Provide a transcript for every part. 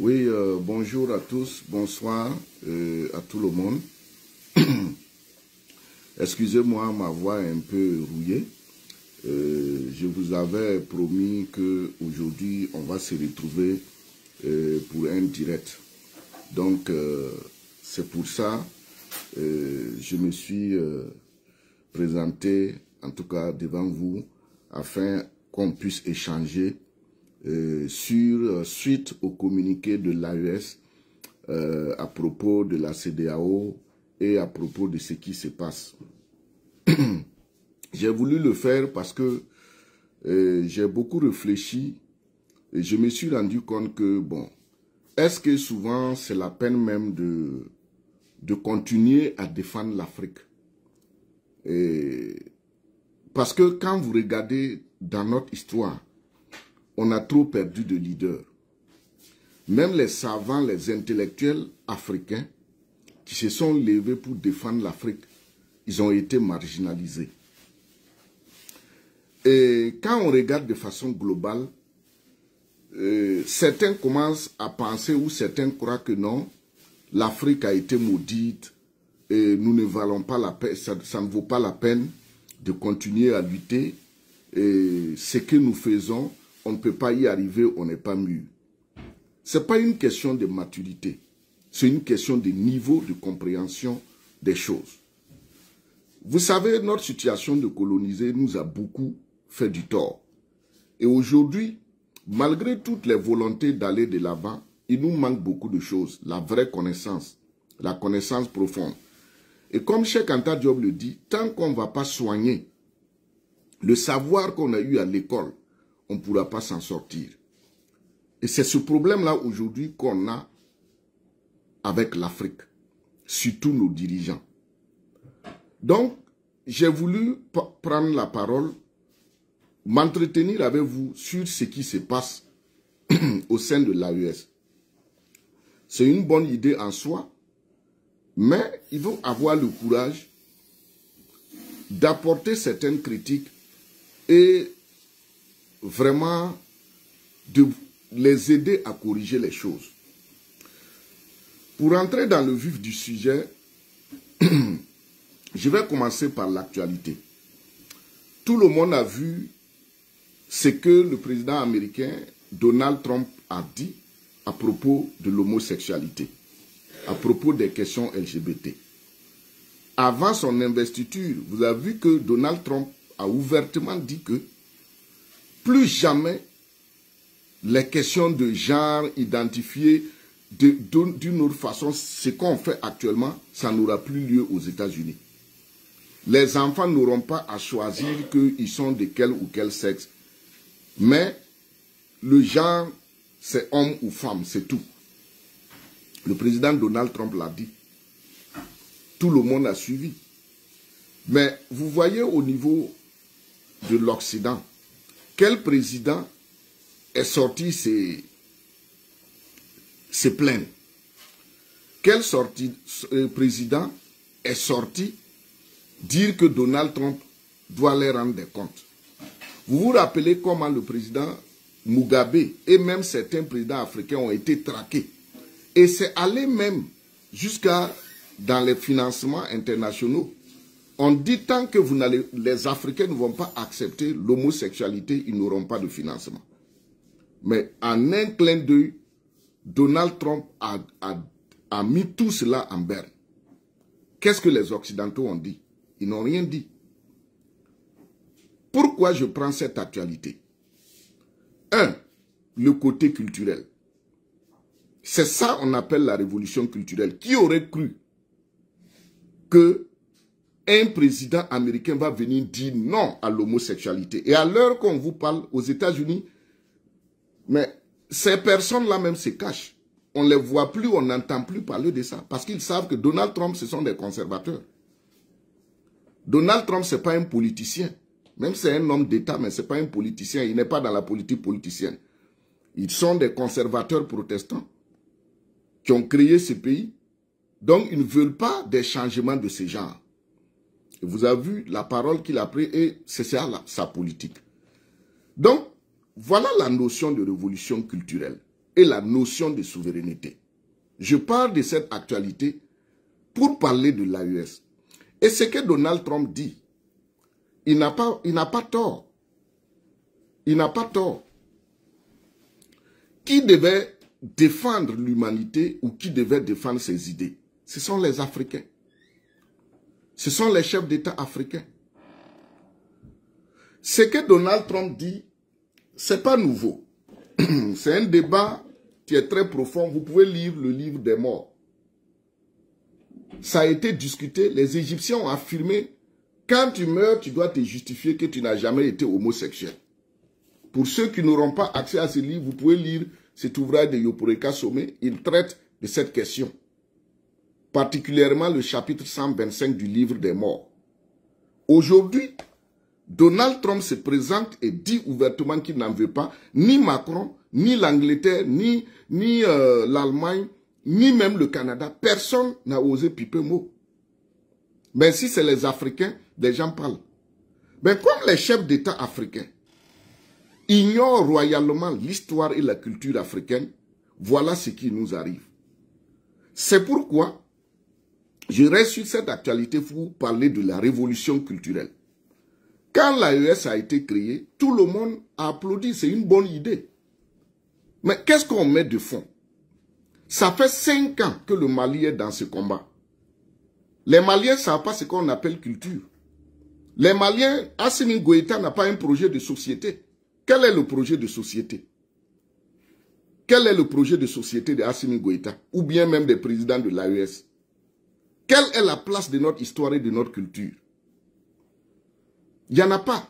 Oui, bonjour à tous, bonsoir à tout le monde. Excusez-moi, ma voix est un peu rouillée. Je vous avais promis qu'aujourd'hui, on va se retrouver pour un direct. Donc, c'est pour ça je me suis présenté, en tout cas devant vous, afin qu'on puisse échanger suite au communiqué de l'AES à propos de la CEDEAO et à propos de ce qui se passe. J'ai voulu le faire parce que j'ai beaucoup réfléchi et je me suis rendu compte que, bon, est-ce que souvent c'est la peine même de continuer à défendre l'Afrique? Parce que quand vous regardez dans notre histoire, on a trop perdu de leaders. Même les savants, les intellectuels africains qui se sont levés pour défendre l'Afrique, ils ont été marginalisés. Et quand on regarde de façon globale, certains commencent à penser ou certains croient que non, l'Afrique a été maudite et nous ne valons pas la peine, ça ne vaut pas la peine de continuer à lutter. Et ce que nous faisons, on ne peut pas y arriver, on n'est pas mûr. Ce n'est pas une question de maturité, c'est une question de niveau de compréhension des choses. Vous savez, notre situation de coloniser nous a beaucoup fait du tort. Et aujourd'hui, malgré toutes les volontés d'aller de l'avant, il nous manque beaucoup de choses. La vraie connaissance, la connaissance profonde. Et comme Cheikh Anta Diop le dit, tant qu'on ne va pas soigner le savoir qu'on a eu à l'école, on ne pourra pas s'en sortir. Et c'est ce problème-là aujourd'hui qu'on a avec l'Afrique, surtout nos dirigeants. Donc, j'ai voulu prendre la parole, m'entretenir avec vous sur ce qui se passe au sein de l'AES. C'est une bonne idée en soi, mais il faut avoir le courage d'apporter certaines critiques et vraiment de les aider à corriger les choses. Pour entrer dans le vif du sujet, je vais commencer par l'actualité. Tout le monde a vu ce que le président américain Donald Trump a dit à propos de l'homosexualité, à propos des questions LGBT. Avant son investiture, vous avez vu que Donald Trump a ouvertement dit que plus jamais les questions de genre identifiées d'une autre façon, ce qu'on fait actuellement, ça n'aura plus lieu aux États-Unis. Les enfants n'auront pas à choisir qu'ils sont de quel ou quel sexe. Mais le genre, c'est homme ou femme, c'est tout. Le président Donald Trump l'a dit. Tout le monde a suivi. Mais vous voyez au niveau de l'Occident, quel président est sorti se plaindre? Quel président est sorti dire que Donald Trump doit les rendre des comptes? Vous vous rappelez comment le président Mugabe et même certains présidents africains ont été traqués. Et c'est allé même jusqu'à dans les financements internationaux. On dit tant que les Africains ne vont pas accepter l'homosexualité, ils n'auront pas de financement. Mais en un clin d'œil, Donald Trump a mis tout cela en berne. Qu'est-ce que les Occidentaux ont dit? Ils n'ont rien dit. Pourquoi je prends cette actualité? Un, le côté culturel. C'est ça qu'on appelle la révolution culturelle. Qui aurait cru qu'un président américain va venir dire non à l'homosexualité? Et à l'heure qu'on vous parle aux États-Unis, mais ces personnes-là même se cachent. On ne les voit plus, on n'entend plus parler de ça. Parce qu'ils savent que Donald Trump, ce sont des conservateurs. Donald Trump, ce n'est pas un politicien. Même si c'est un homme d'État, mais ce n'est pas un politicien. Il n'est pas dans la politique politicienne. Ils sont des conservateurs protestants qui ont créé ce pays. Donc, ils ne veulent pas des changements de ce genre. Et vous avez vu la parole qu'il a prise et c'est ça sa politique. Donc, voilà la notion de révolution culturelle. et la notion de souveraineté. Je parle de cette actualité pour parler de l'AES. Et ce que Donald Trump dit, il n'a pas tort. Il n'a pas tort. Qui devait défendre l'humanité ou qui devait défendre ses idées? Ce sont les Africains. Ce sont les chefs d'État africains. Ce que Donald Trump dit, ce n'est pas nouveau. C'est un débat qui est très profond. Vous pouvez lire le livre des morts. Ça a été discuté. Les Égyptiens ont affirmé, quand tu meurs, tu dois te justifier que tu n'as jamais été homosexuel. Pour ceux qui n'auront pas accès à ce livre, vous pouvez lire cet ouvrage de Yoporeka Somé. Il traite de cette question. Particulièrement le chapitre 125 du livre des morts. Aujourd'hui, Donald Trump se présente et dit ouvertement qu'il n'en veut pas, ni Macron, ni l'Angleterre, ni l'Allemagne, ni même le Canada. Personne n'a osé piper mot. Mais si c'est les Africains, les gens parlent. Mais comme les chefs d'État africains ignorent royalement l'histoire et la culture africaine, voilà ce qui nous arrive. C'est pourquoi je reste sur cette actualité pour vous parler de la révolution culturelle. Quand l'AES a été créée, tout le monde a applaudi, c'est une bonne idée. Mais qu'est-ce qu'on met de fond? Ça fait 5 ans que le Mali est dans ce combat. Les Maliens ne savent pas ce qu'on appelle culture. Les Maliens, Assimi Goïta n'a pas un projet de société. Quel est le projet de société? Quel est le projet de société de Assimi Goïta? Ou bien même des présidents de l'AES? Quelle est la place de notre histoire et de notre culture? Il n'y en a pas.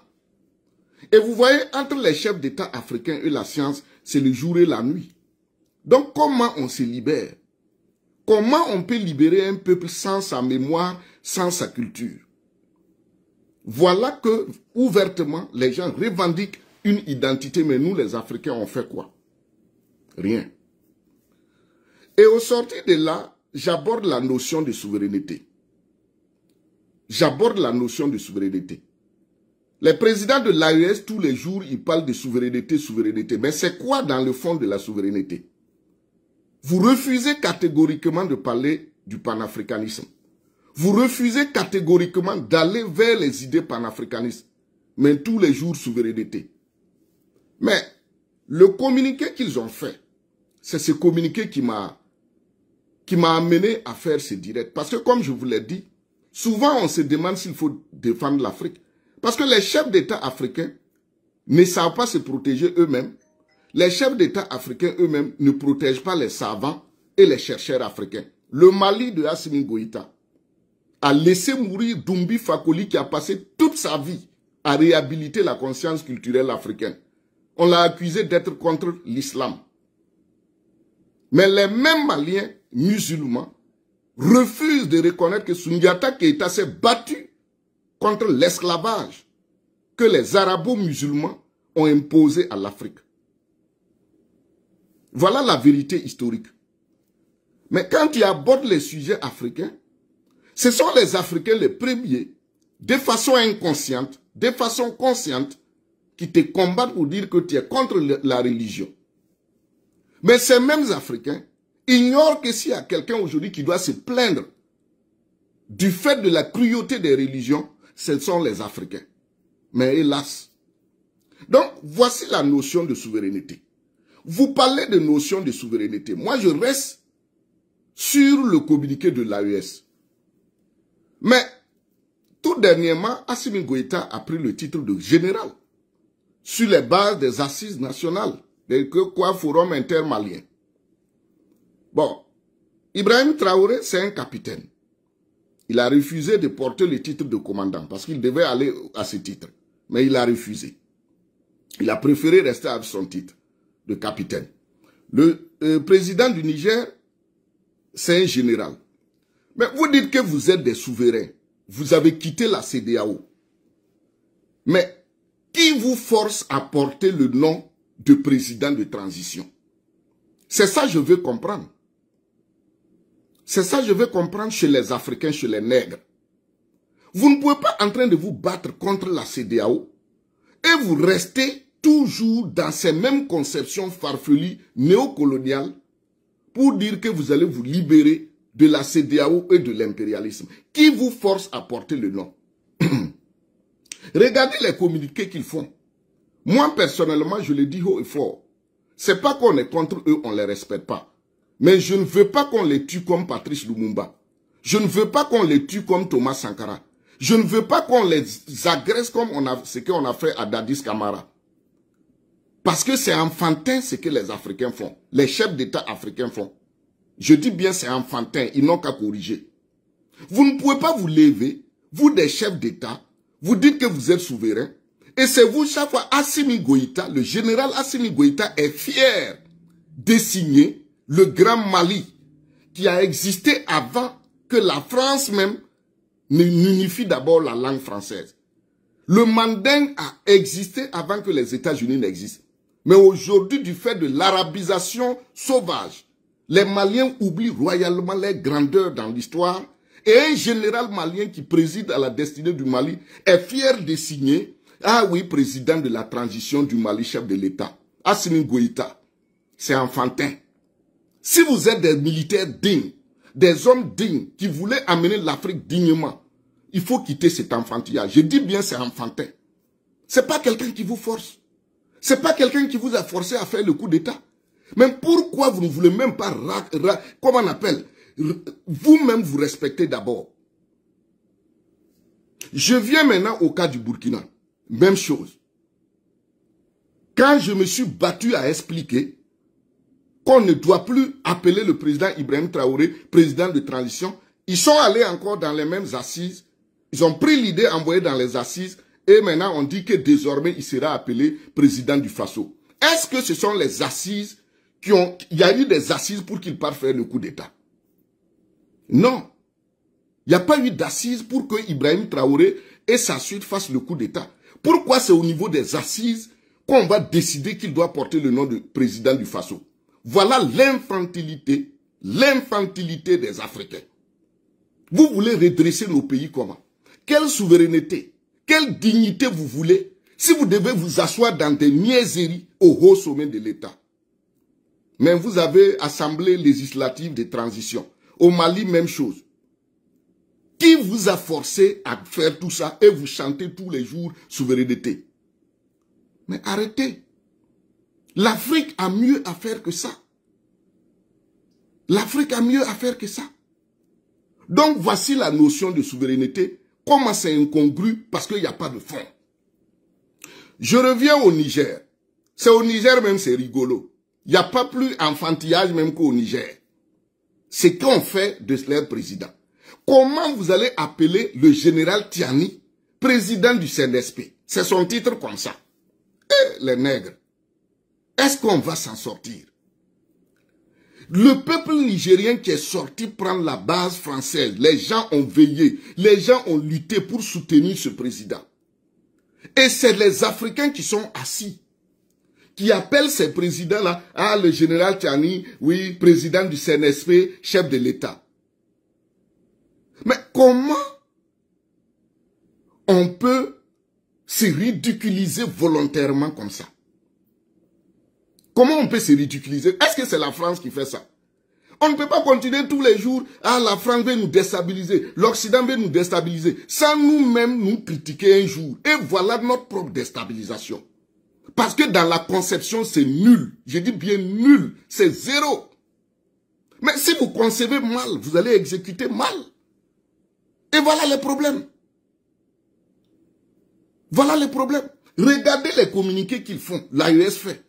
Et vous voyez, entre les chefs d'État africains et la science, c'est le jour et la nuit. Donc comment on se libère? Comment on peut libérer un peuple sans sa mémoire, sans sa culture? Voilà que, ouvertement, les gens revendiquent une identité, mais nous, les Africains, on fait quoi? Rien. Et au sortir de là, j'aborde la notion de souveraineté. J'aborde la notion de souveraineté. Les présidents de l'AES, tous les jours, ils parlent de souveraineté, souveraineté. Mais c'est quoi dans le fond de la souveraineté? Vous refusez catégoriquement de parler du panafricanisme. Vous refusez catégoriquement d'aller vers les idées panafricanistes. Mais tous les jours, souveraineté. Mais le communiqué qu'ils ont fait, c'est ce communiqué qui m'a amené à faire ce direct. Parce que comme je vous l'ai dit, souvent on se demande s'il faut défendre l'Afrique. Parce que les chefs d'État africains ne savent pas se protéger eux-mêmes. Les chefs d'État africains eux-mêmes ne protègent pas les savants et les chercheurs africains. Le Mali de Assimi Goïta a laissé mourir Doumbouya Fakoli qui a passé toute sa vie à réhabiliter la conscience culturelle africaine. On l'a accusé d'être contre l'islam. Mais les mêmes Maliens musulmans refusent de reconnaître que Soundiata Keïta s'est battu contre l'esclavage que les arabo-musulmans ont imposé à l'Afrique. Voilà la vérité historique. Mais quand il aborde les sujets africains, ce sont les Africains les premiers, de façon inconsciente, de façon consciente, qui te combattent pour dire que tu es contre la religion. Mais ces mêmes Africains ignorent que s'il y a quelqu'un aujourd'hui qui doit se plaindre du fait de la cruauté des religions, ce sont les Africains. Mais hélas. Donc, voici la notion de souveraineté. Vous parlez de notion de souveraineté. Moi, je reste sur le communiqué de l'AES. Mais, tout dernièrement, Assimi Goïta a pris le titre de général sur les bases des assises nationales, des Forum intermalien. Bon, Ibrahim Traoré, c'est un capitaine. Il a refusé de porter le titre de commandant parce qu'il devait aller à ce titre. Mais il a refusé. Il a préféré rester avec son titre de capitaine. Le président du Niger, c'est un général. Mais vous dites que vous êtes des souverains. Vous avez quitté la CEDEAO. Mais qui vous force à porter le nom de président de transition? C'est ça que je veux comprendre. C'est ça que je veux comprendre chez les Africains, chez les nègres. Vous ne pouvez pas en train de vous battre contre la CEDEAO et vous restez toujours dans ces mêmes conceptions farfelues néocoloniales pour dire que vous allez vous libérer de la CEDEAO et de l'impérialisme. Qui vous force à porter le nom? Regardez les communiqués qu'ils font. Moi, personnellement, je le dis haut et fort. C'est pas qu'on est contre eux, on les respecte pas. Mais je ne veux pas qu'on les tue comme Patrice Lumumba. Je ne veux pas qu'on les tue comme Thomas Sankara. Je ne veux pas qu'on les agresse comme ce qu'on a fait à Dadis Camara. Parce que c'est enfantin ce que les Africains font. Les chefs d'État africains font. Je dis bien c'est enfantin, ils n'ont qu'à corriger. Vous ne pouvez pas vous lever, vous des chefs d'État, vous dites que vous êtes souverain. Et c'est vous chaque fois, Assimi Goïta, le général Assimi Goïta est fier de signer le Grand Mali qui a existé avant que la France même n'unifie d'abord la langue française. Le Manding a existé avant que les États-Unis n'existent. Mais aujourd'hui, du fait de l'arabisation sauvage, les Maliens oublient royalement les grandeurs dans l'histoire et un général malien qui préside à la destinée du Mali est fier de signer « Ah oui, président de la transition du Mali, chef de l'État, Assimi Goïta. » C'est enfantin. Si vous êtes des militaires dignes, des hommes dignes qui voulaient amener l'Afrique dignement, il faut quitter cet enfantillage. Je dis bien c'est enfantin. C'est pas quelqu'un qui vous force. C'est pas quelqu'un qui vous a forcé à faire le coup d'État. Mais pourquoi vous ne voulez même pas, comment on appelle, vous-même vous respectez d'abord. Je viens maintenant au cas du Burkina. Même chose. Quand je me suis battu à expliquer qu'on ne doit plus appeler le président Ibrahim Traoré président de transition, ils sont allés encore dans les mêmes assises. Ils ont pris l'idée envoyée dans les assises et maintenant on dit que désormais il sera appelé président du Faso. Est-ce que ce sont les assises qui ont... Il y a eu des assises pour qu'il parte faire le coup d'État? Non. Il n'y a pas eu d'assises pour que Ibrahim Traoré et sa suite fassent le coup d'État. Pourquoi c'est au niveau des assises qu'on va décider qu'il doit porter le nom de président du Faso? Voilà l'infantilité des Africains. Vous voulez redresser nos pays comment? Quelle souveraineté, quelle dignité vous voulez si vous devez vous asseoir dans des niaiseries au haut sommet de l'État? Mais vous avez assemblée législative de transition. Au Mali, même chose. Qui vous a forcé à faire tout ça et vous chantez tous les jours souveraineté? Mais arrêtez. L'Afrique a mieux à faire que ça. L'Afrique a mieux à faire que ça. Donc voici la notion de souveraineté. Comment c'est incongru parce qu'il n'y a pas de fond. Je reviens au Niger. C'est au Niger même, c'est rigolo. Il n'y a pas plus enfantillage même qu'au Niger. C'est qu'on fait de leur président. Comment vous allez appeler le général Tiani président du CNSP? C'est son titre comme ça. Et les nègres, est-ce qu'on va s'en sortir? Le peuple nigérien qui est sorti prendre la base française, les gens ont veillé, les gens ont lutté pour soutenir ce président. Et c'est les Africains qui sont assis, qui appellent ces présidents-là, ah, le général Tiani, oui, président du CNSP, chef de l'État. Mais comment on peut se ridiculiser volontairement comme ça? Comment on peut se ridiculiser? Est-ce que c'est la France qui fait ça? On ne peut pas continuer tous les jours, ah, la France veut nous déstabiliser, l'Occident veut nous déstabiliser, sans nous-mêmes nous critiquer un jour. Et voilà notre propre déstabilisation. Parce que dans la conception, c'est nul. Je dis bien nul. C'est zéro. Mais si vous concevez mal, vous allez exécuter mal. Et voilà les problèmes. Voilà les problèmes. Regardez les communiqués qu'ils font, l'AES fait.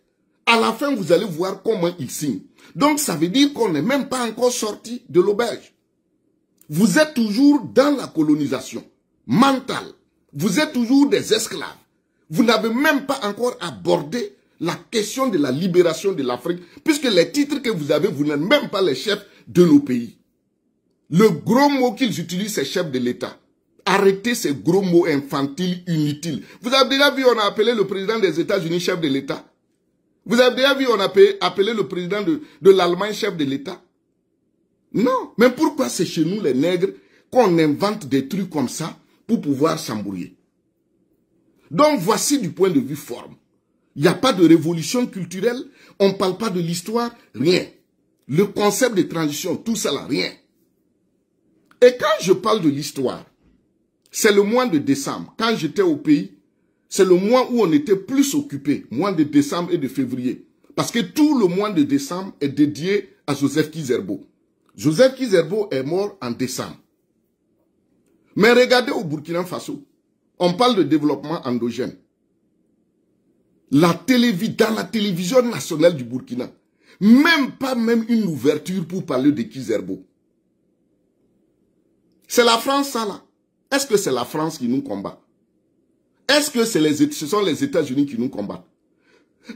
À la fin, vous allez voir comment ils signent. Donc, ça veut dire qu'on n'est même pas encore sorti de l'auberge. Vous êtes toujours dans la colonisation mentale. Vous êtes toujours des esclaves. Vous n'avez même pas encore abordé la question de la libération de l'Afrique, puisque les titres que vous avez, vous n'êtes même pas les chefs de nos pays. Le gros mot qu'ils utilisent, c'est chef de l'État. Arrêtez ces gros mots infantiles, inutiles. Vous avez déjà vu, on a appelé le président des États-Unis chef de l'État. Vous avez déjà vu, on a appelé le président de l'Allemagne chef de l'État. Non, mais pourquoi c'est chez nous les nègres qu'on invente des trucs comme ça pour pouvoir s'embrouiller? Donc voici du point de vue forme. Il n'y a pas de révolution culturelle, on ne parle pas de l'histoire, rien. Le concept de transition, tout ça là, rien. Et quand je parle de l'histoire, c'est le mois de décembre. Quand j'étais au pays, c'est le mois où on était plus occupé, mois de décembre et de février. Parce que tout le mois de décembre est dédié à Joseph Kizerbo. Joseph Kizerbo est mort en décembre. Mais regardez au Burkina Faso, on parle de développement endogène. Dans la télévision nationale du Burkina, pas une ouverture pour parler de Kizerbo. C'est la France, ça là. Est-ce que c'est la France qui nous combat? Est-ce que ce sont les États-Unis qui nous combattent?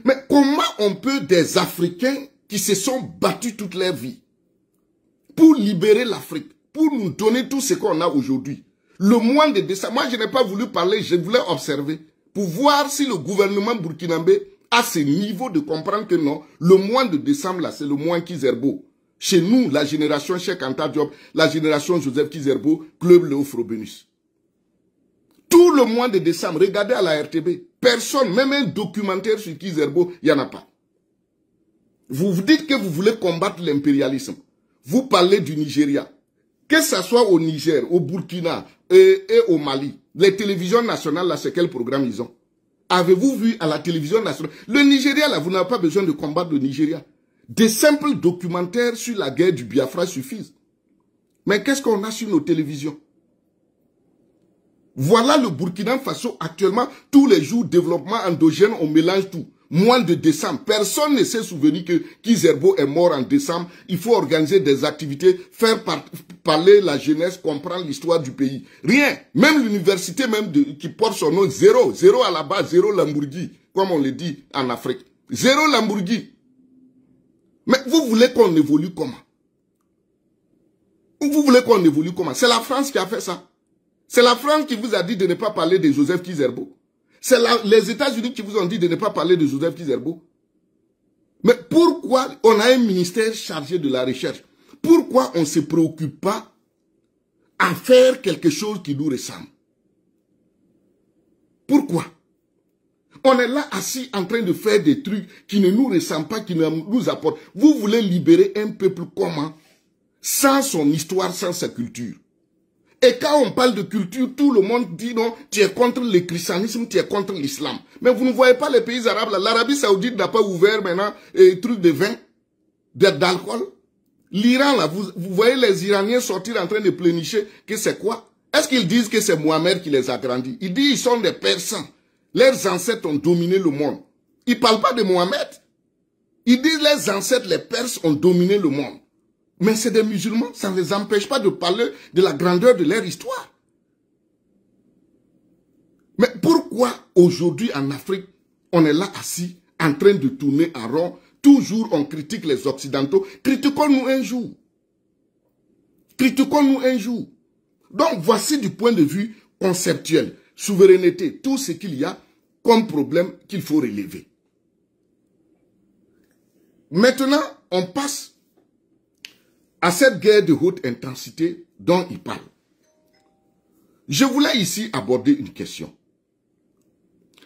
Mais comment on peut des Africains qui se sont battus toute leur vie pour libérer l'Afrique, pour nous donner tout ce qu'on a aujourd'hui? Le mois de décembre, moi je n'ai pas voulu parler, je voulais observer pour voir si le gouvernement burkinabé a ce niveau de comprendre que non, le mois de décembre là, c'est le mois Kizerbo. Chez nous, la génération Cheikh Anta Diop, la génération Joseph Kizerbo, Club Léo Frobenius. Tout le mois de décembre, regardez à la RTB, personne, même un documentaire sur Kizerbo, il n'y en a pas. Vous vous dites que vous voulez combattre l'impérialisme. Vous parlez du Nigeria. Que ce soit au Niger, au Burkina et au Mali, les télévisions nationales, là, c'est quel programme ils ont? Avez-vous vu à la télévision nationale? Le Nigeria, là, vous n'avez pas besoin de combattre le Nigeria. Des simples documentaires sur la guerre du Biafra suffisent. Mais qu'est-ce qu'on a sur nos télévisions? Voilà le Burkina Faso actuellement, tous les jours, développement endogène, on mélange tout. Mois de décembre, personne ne s'est souvenu que Kizerbo est mort en décembre. Il faut organiser des activités, faire parler la jeunesse, comprendre l'histoire du pays. Rien. Même l'université qui porte son nom, zéro. Zéro à la base, zéro Lambourgui, comme on le dit en Afrique. Zéro Lambourgui. Mais vous voulez qu'on évolue comment? Vous voulez qu'on évolue comment? C'est la France qui a fait ça. C'est la France qui vous a dit de ne pas parler de Joseph Kizerbo. C'est les États-Unis qui vous ont dit de ne pas parler de Joseph Kizerbo. Mais pourquoi on a un ministère chargé de la recherche? Pourquoi on ne se préoccupe pas à faire quelque chose qui nous ressemble? Pourquoi? On est là assis en train de faire des trucs qui ne nous ressemblent pas, qui ne nous apportent. Vous voulez libérer un peuple comment? Sans son histoire, sans sa culture. Et quand on parle de culture, tout le monde dit non, tu es contre le christianisme, tu es contre l'islam. Mais vous ne voyez pas les pays arabes là. L'Arabie Saoudite n'a pas ouvert maintenant trucs de vin, d'alcool. L'Iran là, vous voyez les Iraniens sortir en train de plénicher que c'est quoi? Est-ce qu'ils disent que c'est Mohamed qui les a grandis? Ils disent qu'ils sont des Persans. Leurs ancêtres ont dominé le monde. Ils ne parlent pas de Mohamed. Ils disent les ancêtres, les Perses ont dominé le monde. Mais c'est des musulmans, ça ne les empêche pas de parler de la grandeur de leur histoire. Mais pourquoi aujourd'hui en Afrique, on est là assis, en train de tourner en rond, toujours on critique les Occidentaux, critiquons-nous un jour. Critiquons-nous un jour. Donc voici du point de vue conceptuel, souveraineté, tout ce qu'il y a comme problème qu'il faut relever. Maintenant, on passe à cette guerre de haute intensité dont il parle. Je voulais ici aborder une question.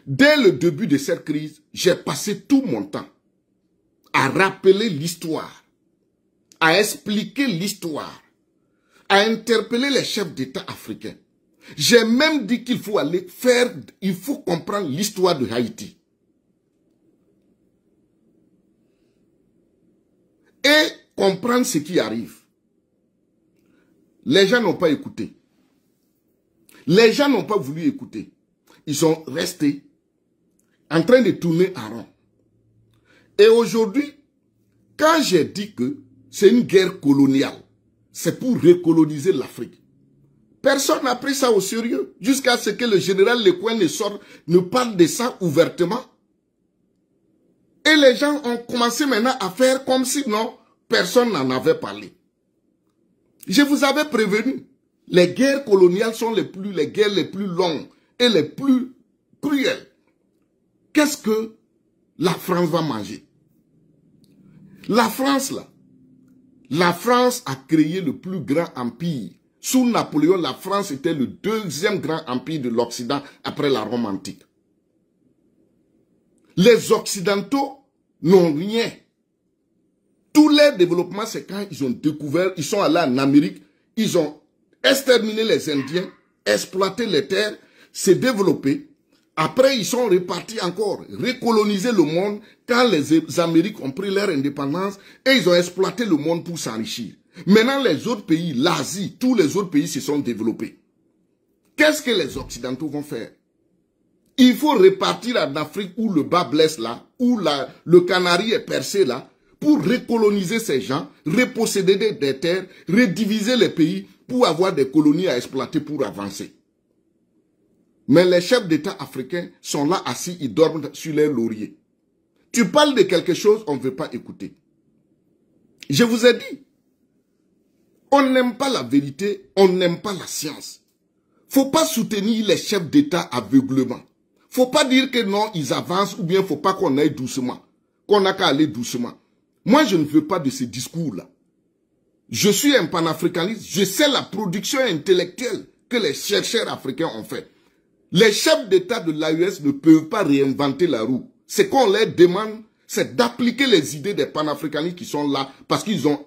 Dès le début de cette crise, j'ai passé tout mon temps à rappeler l'histoire, à expliquer l'histoire, à interpeller les chefs d'État africains. J'ai même dit qu'il faut il faut comprendre l'histoire de Haïti. Et comprendre ce qui arrive. Les gens n'ont pas écouté. Les gens n'ont pas voulu écouter. Ils sont restés en train de tourner en rond. Et aujourd'hui, quand j'ai dit que c'est une guerre coloniale, c'est pour recoloniser l'Afrique, personne n'a pris ça au sérieux, jusqu'à ce que le général Lecoin ne parle de ça ouvertement. Et les gens ont commencé maintenant à faire comme si non, personne n'en avait parlé. Je vous avais prévenu, les guerres coloniales sont les guerres les plus longues et les plus cruelles. Qu'est-ce que la France va manger? La France, là, la France a créé le plus grand empire. Sous Napoléon, la France était le deuxième grand empire de l'Occident après la Rome antique. Les Occidentaux n'ont rien. Tous les développements, c'est quand ils ont découvert, ils sont allés en Amérique, ils ont exterminé les Indiens, exploité les terres, s'est développé. Après, ils sont repartis encore, recoloniser le monde quand les Amériques ont pris leur indépendance et ils ont exploité le monde pour s'enrichir. Maintenant, les autres pays, l'Asie, tous les autres pays se sont développés. Qu'est-ce que les Occidentaux vont faire? Il faut repartir en Afrique où le bas blesse là, où le canari est percé là, pour recoloniser ces gens, reposséder des terres, rediviser les pays pour avoir des colonies à exploiter pour avancer. Mais les chefs d'État africains sont là assis, ils dorment sur leurs lauriers. Tu parles de quelque chose, on ne veut pas écouter. Je vous ai dit, on n'aime pas la vérité, on n'aime pas la science. Faut pas soutenir les chefs d'État aveuglement. Faut pas dire que non, ils avancent ou bien faut pas qu'on aille doucement, qu'on n'a qu'à aller doucement. Moi, je ne veux pas de ces discours-là. Je suis un panafricaniste, je sais la production intellectuelle que les chercheurs africains ont fait. Les chefs d'État de l'AES ne peuvent pas réinventer la roue. Ce qu'on leur demande, c'est d'appliquer les idées des panafricanistes qui sont là parce qu'ils ont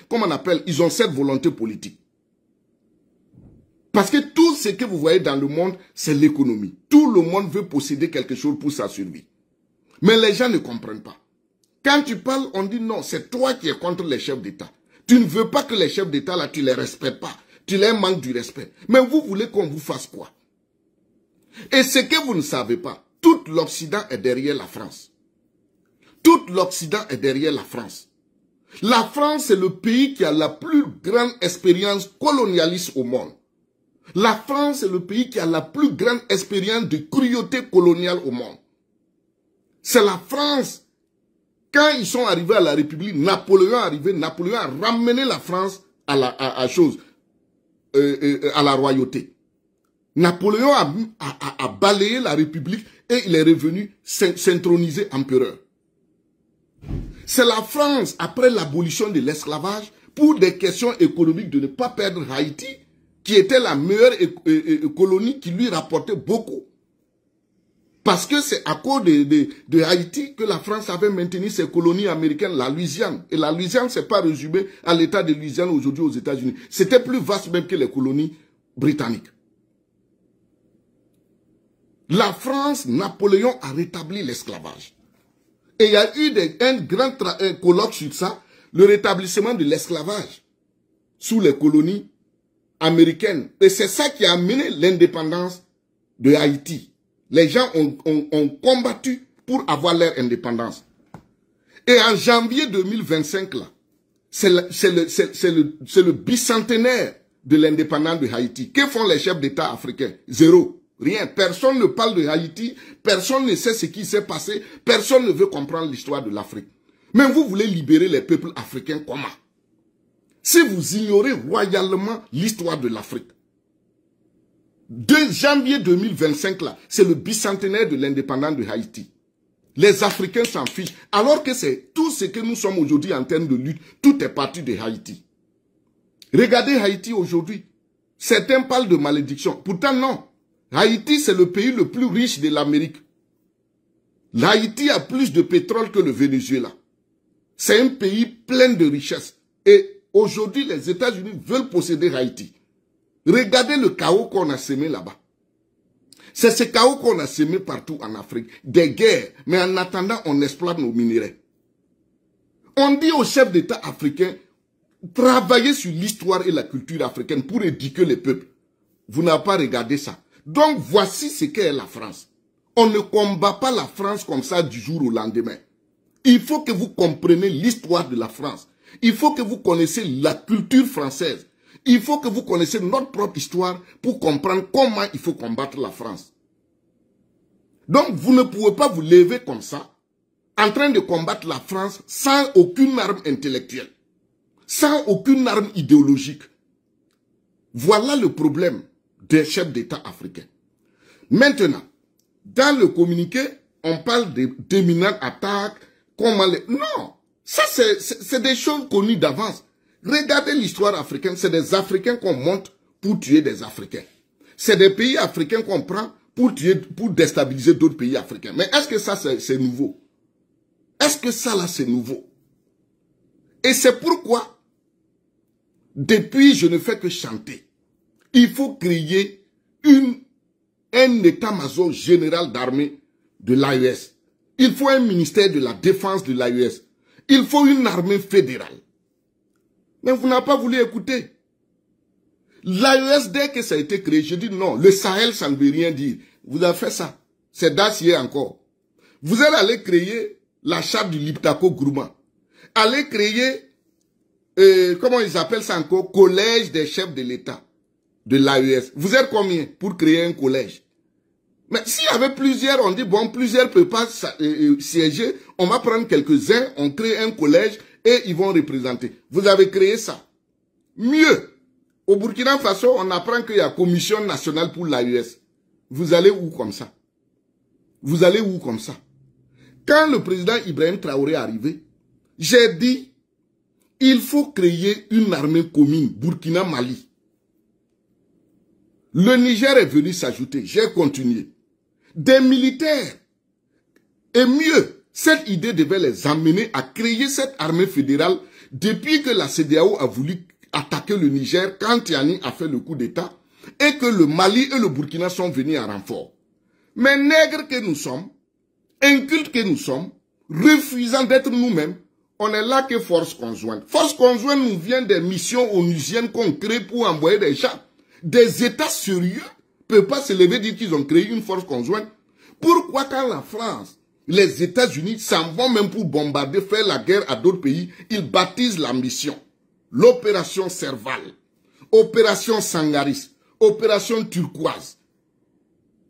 comment on appelle, ils ont cette volonté politique. Parce que tout ce que vous voyez dans le monde, c'est l'économie. Tout le monde veut posséder quelque chose pour sa survie. Mais les gens ne comprennent pas. Quand tu parles, on dit non, c'est toi qui es contre les chefs d'État. Tu ne veux pas que les chefs d'État, là, tu les respectes pas. Tu leur manques du respect. Mais vous voulez qu'on vous fasse quoi? Et ce que vous ne savez pas, tout l'Occident est derrière la France. Tout l'Occident est derrière la France. La France, c'est le pays qui a la plus grande expérience colonialiste au monde. La France est le pays qui a la plus grande expérience de cruauté coloniale au monde. C'est la France. Quand ils sont arrivés à la République, Napoléon est arrivé, Napoléon a ramené la France à la royauté. Napoléon a balayé la République et il est revenu s'introniser empereur. C'est la France, après l'abolition de l'esclavage, pour des questions économiques de ne pas perdre Haïti, qui était la meilleure colonie qui lui rapportait beaucoup. Parce que c'est à cause de Haïti que la France avait maintenu ses colonies américaines, la Louisiane. Et la Louisiane, c'est pas résumé à l'état de Louisiane aujourd'hui aux États-Unis. C'était plus vaste même que les colonies britanniques. La France, Napoléon a rétabli l'esclavage. Et il y a eu un grand colloque sur ça, le rétablissement de l'esclavage sous les colonies américaines. Et c'est ça qui a amené l'indépendance de Haïti. Les gens ont combattu pour avoir leur indépendance. Et en janvier 2025, là, c'est le bicentenaire de l'indépendance de Haïti. Que font les chefs d'État africains? Zéro. Rien. Personne ne parle de Haïti. Personne ne sait ce qui s'est passé. Personne ne veut comprendre l'histoire de l'Afrique. Mais vous voulez libérer les peuples africains comment? Si vous ignorez royalement l'histoire de l'Afrique. De janvier 2025, là, c'est le bicentenaire de l'indépendance de Haïti. Les Africains s'en fichent. Alors que c'est tout ce que nous sommes aujourd'hui en termes de lutte, tout est parti de Haïti. Regardez Haïti aujourd'hui. Certains parlent de malédiction. Pourtant, non. Haïti, c'est le pays le plus riche de l'Amérique. L'Haïti a plus de pétrole que le Venezuela. C'est un pays plein de richesses. Et aujourd'hui, les États-Unis veulent posséder Haïti. Regardez le chaos qu'on a semé là-bas. C'est ce chaos qu'on a semé partout en Afrique. Des guerres. Mais en attendant, on exploite nos minéraux. On dit aux chefs d'État africains, travaillez sur l'histoire et la culture africaine pour éduquer les peuples. Vous n'avez pas regardé ça. Donc voici ce qu'est la France. On ne combat pas la France comme ça du jour au lendemain. Il faut que vous compreniez l'histoire de la France. Il faut que vous connaissiez la culture française. Il faut que vous connaissiez notre propre histoire pour comprendre comment il faut combattre la France. Donc vous ne pouvez pas vous lever comme ça, en train de combattre la France sans aucune arme intellectuelle, sans aucune arme idéologique. Voilà le problème des chefs d'État africains. Maintenant, dans le communiqué, on parle d'éminentes attaques, comment les... Non, ça c'est des choses connues d'avance. Regardez l'histoire africaine, c'est des Africains qu'on monte pour tuer des Africains. C'est des pays africains qu'on prend pour déstabiliser d'autres pays africains. Mais est-ce que ça, c'est nouveau? Est-ce que ça, là, c'est nouveau? Et c'est pourquoi, depuis, je ne fais que chanter. Il faut créer un état-major général d'armée de l'AES. Il faut un ministère de la défense de l'AES. Il faut une armée fédérale. Mais vous n'avez pas voulu écouter. L'AES, dès que ça a été créé, je dis non, le Sahel, ça ne veut rien dire. Vous avez fait ça. C'est Dacier encore. Vous allez aller créer la charte du Liptako Gourma. Allez créer, comment ils appellent ça encore, collège des chefs de l'État de l'AES. Vous êtes combien pour créer un collège? Mais s'il y avait plusieurs, on dit, bon, plusieurs ne peuvent pas siéger, on va prendre quelques-uns, on crée un collège et ils vont représenter. Vous avez créé ça. Mieux, au Burkina Faso, on apprend qu'il y a Commission nationale pour l'AES. Vous allez où comme ça? Vous allez où comme ça? Quand le président Ibrahim Traoré est arrivé, j'ai dit, il faut créer une armée commune, Burkina-Mali. Le Niger est venu s'ajouter, j'ai continué. Des militaires. Et mieux, cette idée devait les amener à créer cette armée fédérale depuis que la CEDEAO a voulu attaquer le Niger quand Tiani a fait le coup d'État et que le Mali et le Burkina sont venus en renfort. Mais nègres que nous sommes, incultes que nous sommes, refusant d'être nous-mêmes, on est là que force conjointe. Force conjointe nous vient des missions onusiennes qu'on crée pour envoyer des gens. Des États sérieux ne peuvent pas se lever et dire qu'ils ont créé une force conjointe. Pourquoi quand la France, les États-Unis s'en vont même pour bombarder, faire la guerre à d'autres pays, ils baptisent la mission. L'opération Serval, opération Sangaris, opération Turquoise.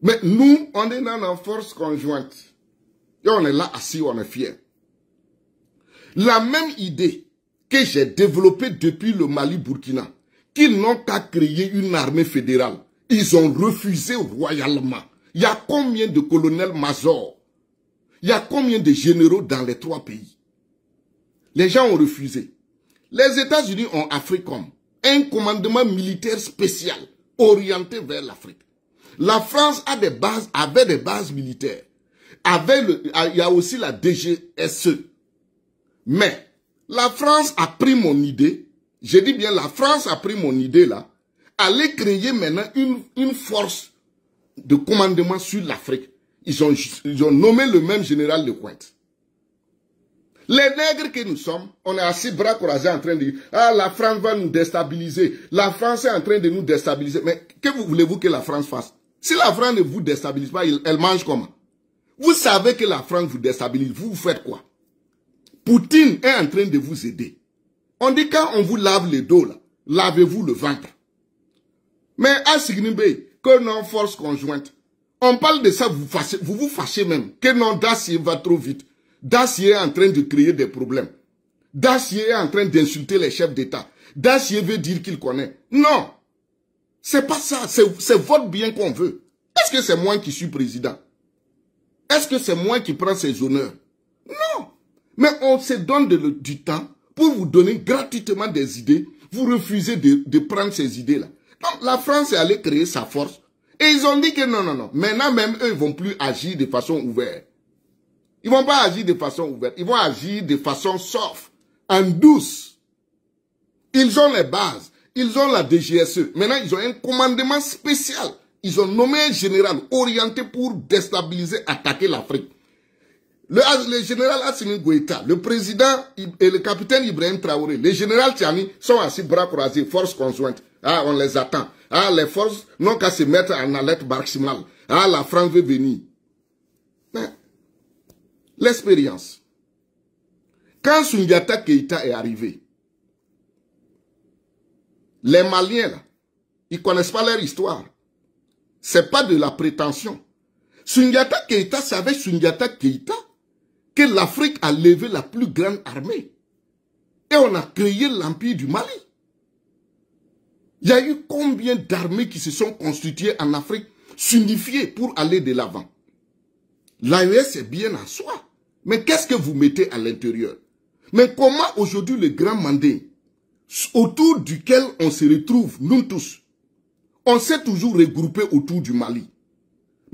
Mais nous, on est dans la force conjointe. Et on est là assis, on est fiers. La même idée que j'ai développée depuis le Mali-Burkina, qu'ils n'ont qu'à créer une armée fédérale. Ils ont refusé royalement. Il y a combien de colonels-majors? Il y a combien de généraux dans les 3 pays? Les gens ont refusé. Les États-Unis ont Africom, un commandement militaire spécial orienté vers l'Afrique. La France a des bases, avait des bases militaires. Il y a aussi la DGSE. Mais la France a pris mon idée. Je dis bien, la France a pris mon idée là, aller créer maintenant une force de commandement sur l'Afrique. Ils ont nommé le même général Lecointe. Les nègres que nous sommes, on est assis bras croisés en train de dire, ah, la France va nous déstabiliser. La France est en train de nous déstabiliser. Mais que voulez-vous que la France fasse? Si la France ne vous déstabilise pas, elle mange comment? Vous savez que la France vous déstabilise, vous faites quoi? Poutine est en train de vous aider. On dit quand on vous lave les dos, là, lavez-vous le ventre. Mais à Signibé, que non force conjointe, on parle de ça, vous vous fâchez même. Que non, Dacier va trop vite. Dacier est en train de créer des problèmes. Dacier est en train d'insulter les chefs d'État. Dacier veut dire qu'il connaît. Non, c'est pas ça, c'est votre bien qu'on veut. Est-ce que c'est moi qui suis président? Est-ce que c'est moi qui prends ces honneurs? Non, mais on se donne du temps pour vous donner gratuitement des idées. Vous refusez de prendre ces idées-là. Donc la France est allée créer sa force. Et ils ont dit que non, non, non. Maintenant même, eux, ils ne vont plus agir de façon ouverte. Ils ne vont pas agir de façon ouverte. Ils vont agir de façon soft, en douce. Ils ont les bases. Ils ont la DGSE. Maintenant, ils ont un commandement spécial. Ils ont nommé un général orienté pour déstabiliser, attaquer l'Afrique. Le général Assimi Goïta, le président et le capitaine Ibrahim Traoré, le général Tiani sont assis bras croisés, force conjointe. Ah, on les attend. Ah, les forces n'ont qu'à se mettre en alerte maximale. Ah, la France veut venir. Mais, l'expérience. Quand Soundiata Keïta est arrivé, les Maliens, là, ils ne connaissent pas leur histoire. C'est pas de la prétention. Soundiata Keïta, c'est avec Soundiata Keïta que l'Afrique a levé la plus grande armée. Et on a créé l'Empire du Mali. Il y a eu combien d'armées qui se sont constituées en Afrique, s'unifiées pour aller de l'avant? L'AES est bien en soi. Mais qu'est-ce que vous mettez à l'intérieur? Mais comment aujourd'hui le grand Mandé, autour duquel on se retrouve, nous tous, on s'est toujours regroupé autour du Mali.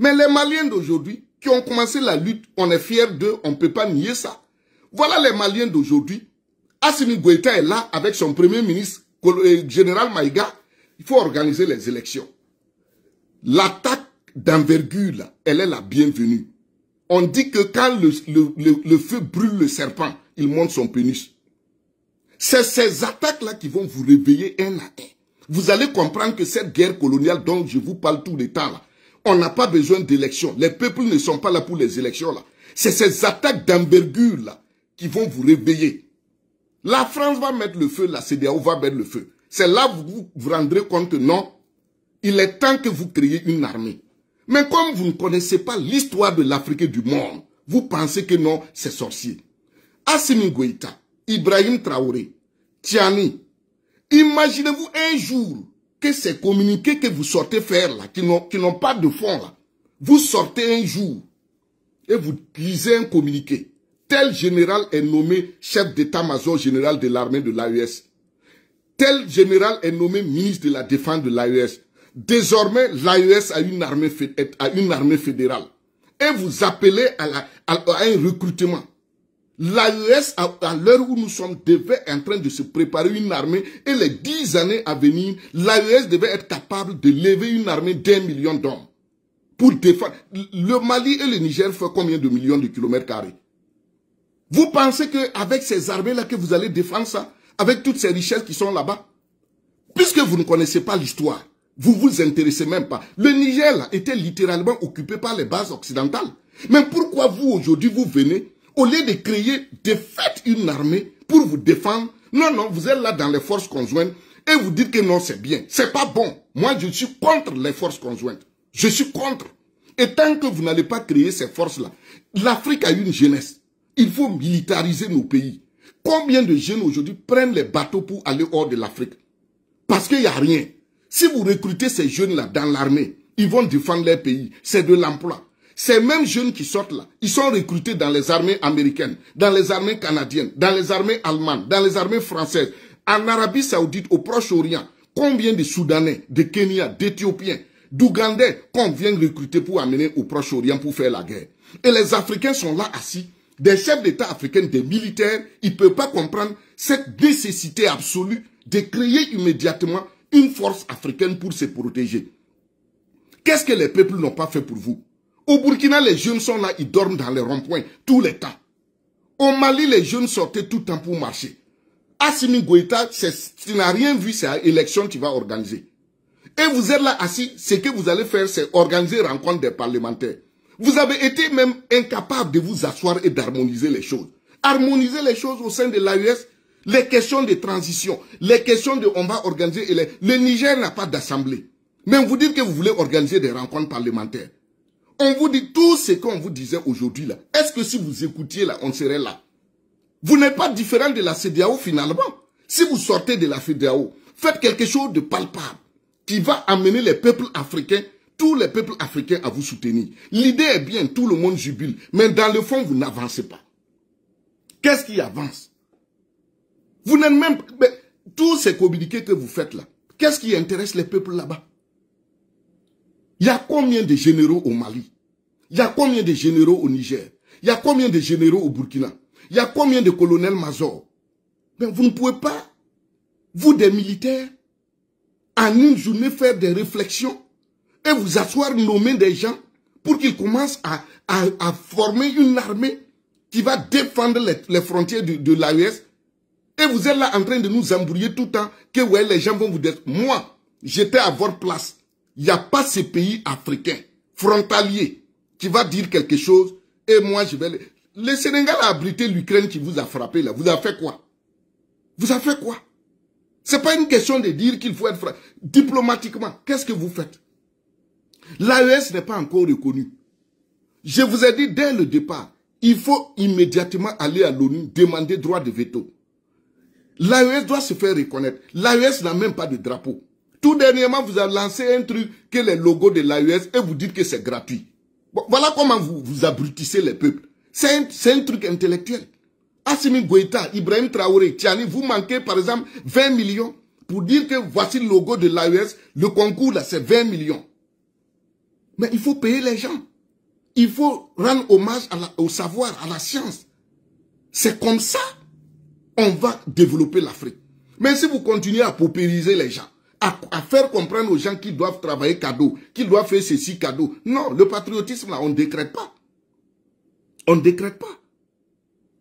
Mais les Maliens d'aujourd'hui, qui ont commencé la lutte, on est fiers d'eux, on ne peut pas nier ça. Voilà les Maliens d'aujourd'hui. Assimi Goïta est là avec son premier ministre, général Maïga. Il faut organiser les élections. L'attaque d'envergure, elle est la bienvenue. On dit que quand le feu brûle le serpent, il monte son pénis. C'est ces attaques-là qui vont vous réveiller un à un. Vous allez comprendre que cette guerre coloniale dont je vous parle tout le temps, là, on n'a pas besoin d'élections. Les peuples ne sont pas là pour les élections. Là. C'est ces attaques d'envergure là qui vont vous réveiller. La France va mettre le feu, la CEDEAO va mettre le feu. C'est là que vous vous rendrez compte que non, il est temps que vous créiez une armée. Mais comme vous ne connaissez pas l'histoire de l'Afrique et du monde, vous pensez que non, c'est sorcier. Assimi Goïta, Ibrahim Traoré, Tiani, imaginez-vous un jour que ces communiqués que vous sortez faire là, qui n'ont pas de fond là, vous sortez un jour et vous lisez un communiqué. Tel général est nommé chef d'état-major général de l'armée de l'AES. Tel général est nommé ministre de la Défense de l'AES. Désormais, l'AES a une armée fédérale. Et vous appelez à un recrutement. L'AES, à l'heure où nous sommes, devait en train de se préparer une armée et les 10 années à venir, l'AES devait être capable de lever une armée d'1 million d'hommes pour défendre. Le Mali et le Niger font combien de millions de kilomètres carrés? Vous pensez qu'avec ces armées-là que vous allez défendre ça, avec toutes ces richesses qui sont là-bas? Puisque vous ne connaissez pas l'histoire, vous vous intéressez même pas. Le Niger là, était littéralement occupé par les bases occidentales. Mais pourquoi vous aujourd'hui vous venez, au lieu de créer, de faire une armée pour vous défendre? Non, non, vous êtes là dans les forces conjointes et vous dites que non, c'est bien. C'est pas bon. Moi, je suis contre les forces conjointes. Je suis contre. Et tant que vous n'allez pas créer ces forces-là, l'Afrique a une jeunesse. Il faut militariser nos pays. Combien de jeunes aujourd'hui prennent les bateaux pour aller hors de l'Afrique? Parce qu'il n'y a rien. Si vous recrutez ces jeunes-là dans l'armée, ils vont défendre leur pays. C'est de l'emploi. Ces mêmes jeunes qui sortent là, ils sont recrutés dans les armées américaines, dans les armées canadiennes, dans les armées allemandes, dans les armées françaises. En Arabie Saoudite, au Proche-Orient, combien de Soudanais, de Kenya, d'Éthiopiens, d'Ougandais qu'on vient recruter pour amener au Proche-Orient pour faire la guerre. Et les Africains sont là assis. Des chefs d'État africains, des militaires, ils ne peuvent pas comprendre cette nécessité absolue de créer immédiatement une force africaine pour se protéger. Qu'est-ce que les peuples n'ont pas fait pour vous? Au Burkina, les jeunes sont là, ils dorment dans les ronds-points tout le temps. Au Mali, les jeunes sortaient tout le temps pour marcher. Assimi Goïta, tu n'as rien vu, c'est l'élection que tu vas organiser. Et vous êtes là assis, ce que vous allez faire, c'est organiser rencontre des parlementaires. Vous avez été même incapable de vous asseoir et d'harmoniser les choses. Harmoniser les choses au sein de l'AES, les questions de transition, les questions de on va organiser. Le Niger n'a pas d'assemblée. Mais vous dites que vous voulez organiser des rencontres parlementaires. On vous dit tout ce qu'on vous disait aujourd'hui là. Est-ce que si vous écoutiez là, on serait là? Vous n'êtes pas différent de la CEDEAO finalement. Si vous sortez de la CEDEAO, faites quelque chose de palpable qui va amener les peuples africains, tous les peuples africains à vous soutenir. L'idée est bien, tout le monde jubile. Mais dans le fond, vous n'avancez pas. Qu'est-ce qui avance? Vous n'êtes même... Mais, tous ces communiqués que vous faites là, qu'est-ce qui intéresse les peuples là-bas? Il y a combien de généraux au Mali? Il y a combien de généraux au Niger? Il y a combien de généraux au Burkina? Il y a combien de colonels-majors? Mais vous ne pouvez pas, vous des militaires, en une journée faire des réflexions et vous asseoir, nommer des gens pour qu'ils commencent à former une armée qui va défendre les frontières de l'AES. Et vous êtes là en train de nous embrouiller tout le temps que ouais, les gens vont vous dire, moi, j'étais à votre place. Il n'y a pas ce pays africain frontalier qui va dire quelque chose et moi je vais... Le Sénégal a abrité l'Ukraine qui vous a frappé là. Vous avez fait quoi? Vous avez fait quoi? C'est pas une question de dire qu'il faut être frappé. Diplomatiquement, qu'est-ce que vous faites? L'AES n'est pas encore reconnue. Je vous ai dit dès le départ, il faut immédiatement aller à l'ONU demander droit de veto. L'AES doit se faire reconnaître. L'AES n'a même pas de drapeau. Tout dernièrement, vous avez lancé un truc que les logos de l'AES et vous dites que c'est gratuit. Bon, voilà comment vous abrutissez les peuples. C'est un truc intellectuel. Assimi Goïta, Ibrahim Traoré, Tiani, vous manquez par exemple 20 millions pour dire que voici le logo de l'AES, le concours là c'est 20 millions. Mais il faut payer les gens. Il faut rendre hommage au savoir, à la science. C'est comme ça qu'on va développer l'Afrique. Mais si vous continuez à paupériser les gens, à faire comprendre aux gens qu'ils doivent travailler cadeau, qu'ils doivent faire ceci cadeau. Non, le patriotisme, là, on ne décrète pas. On ne décrète pas.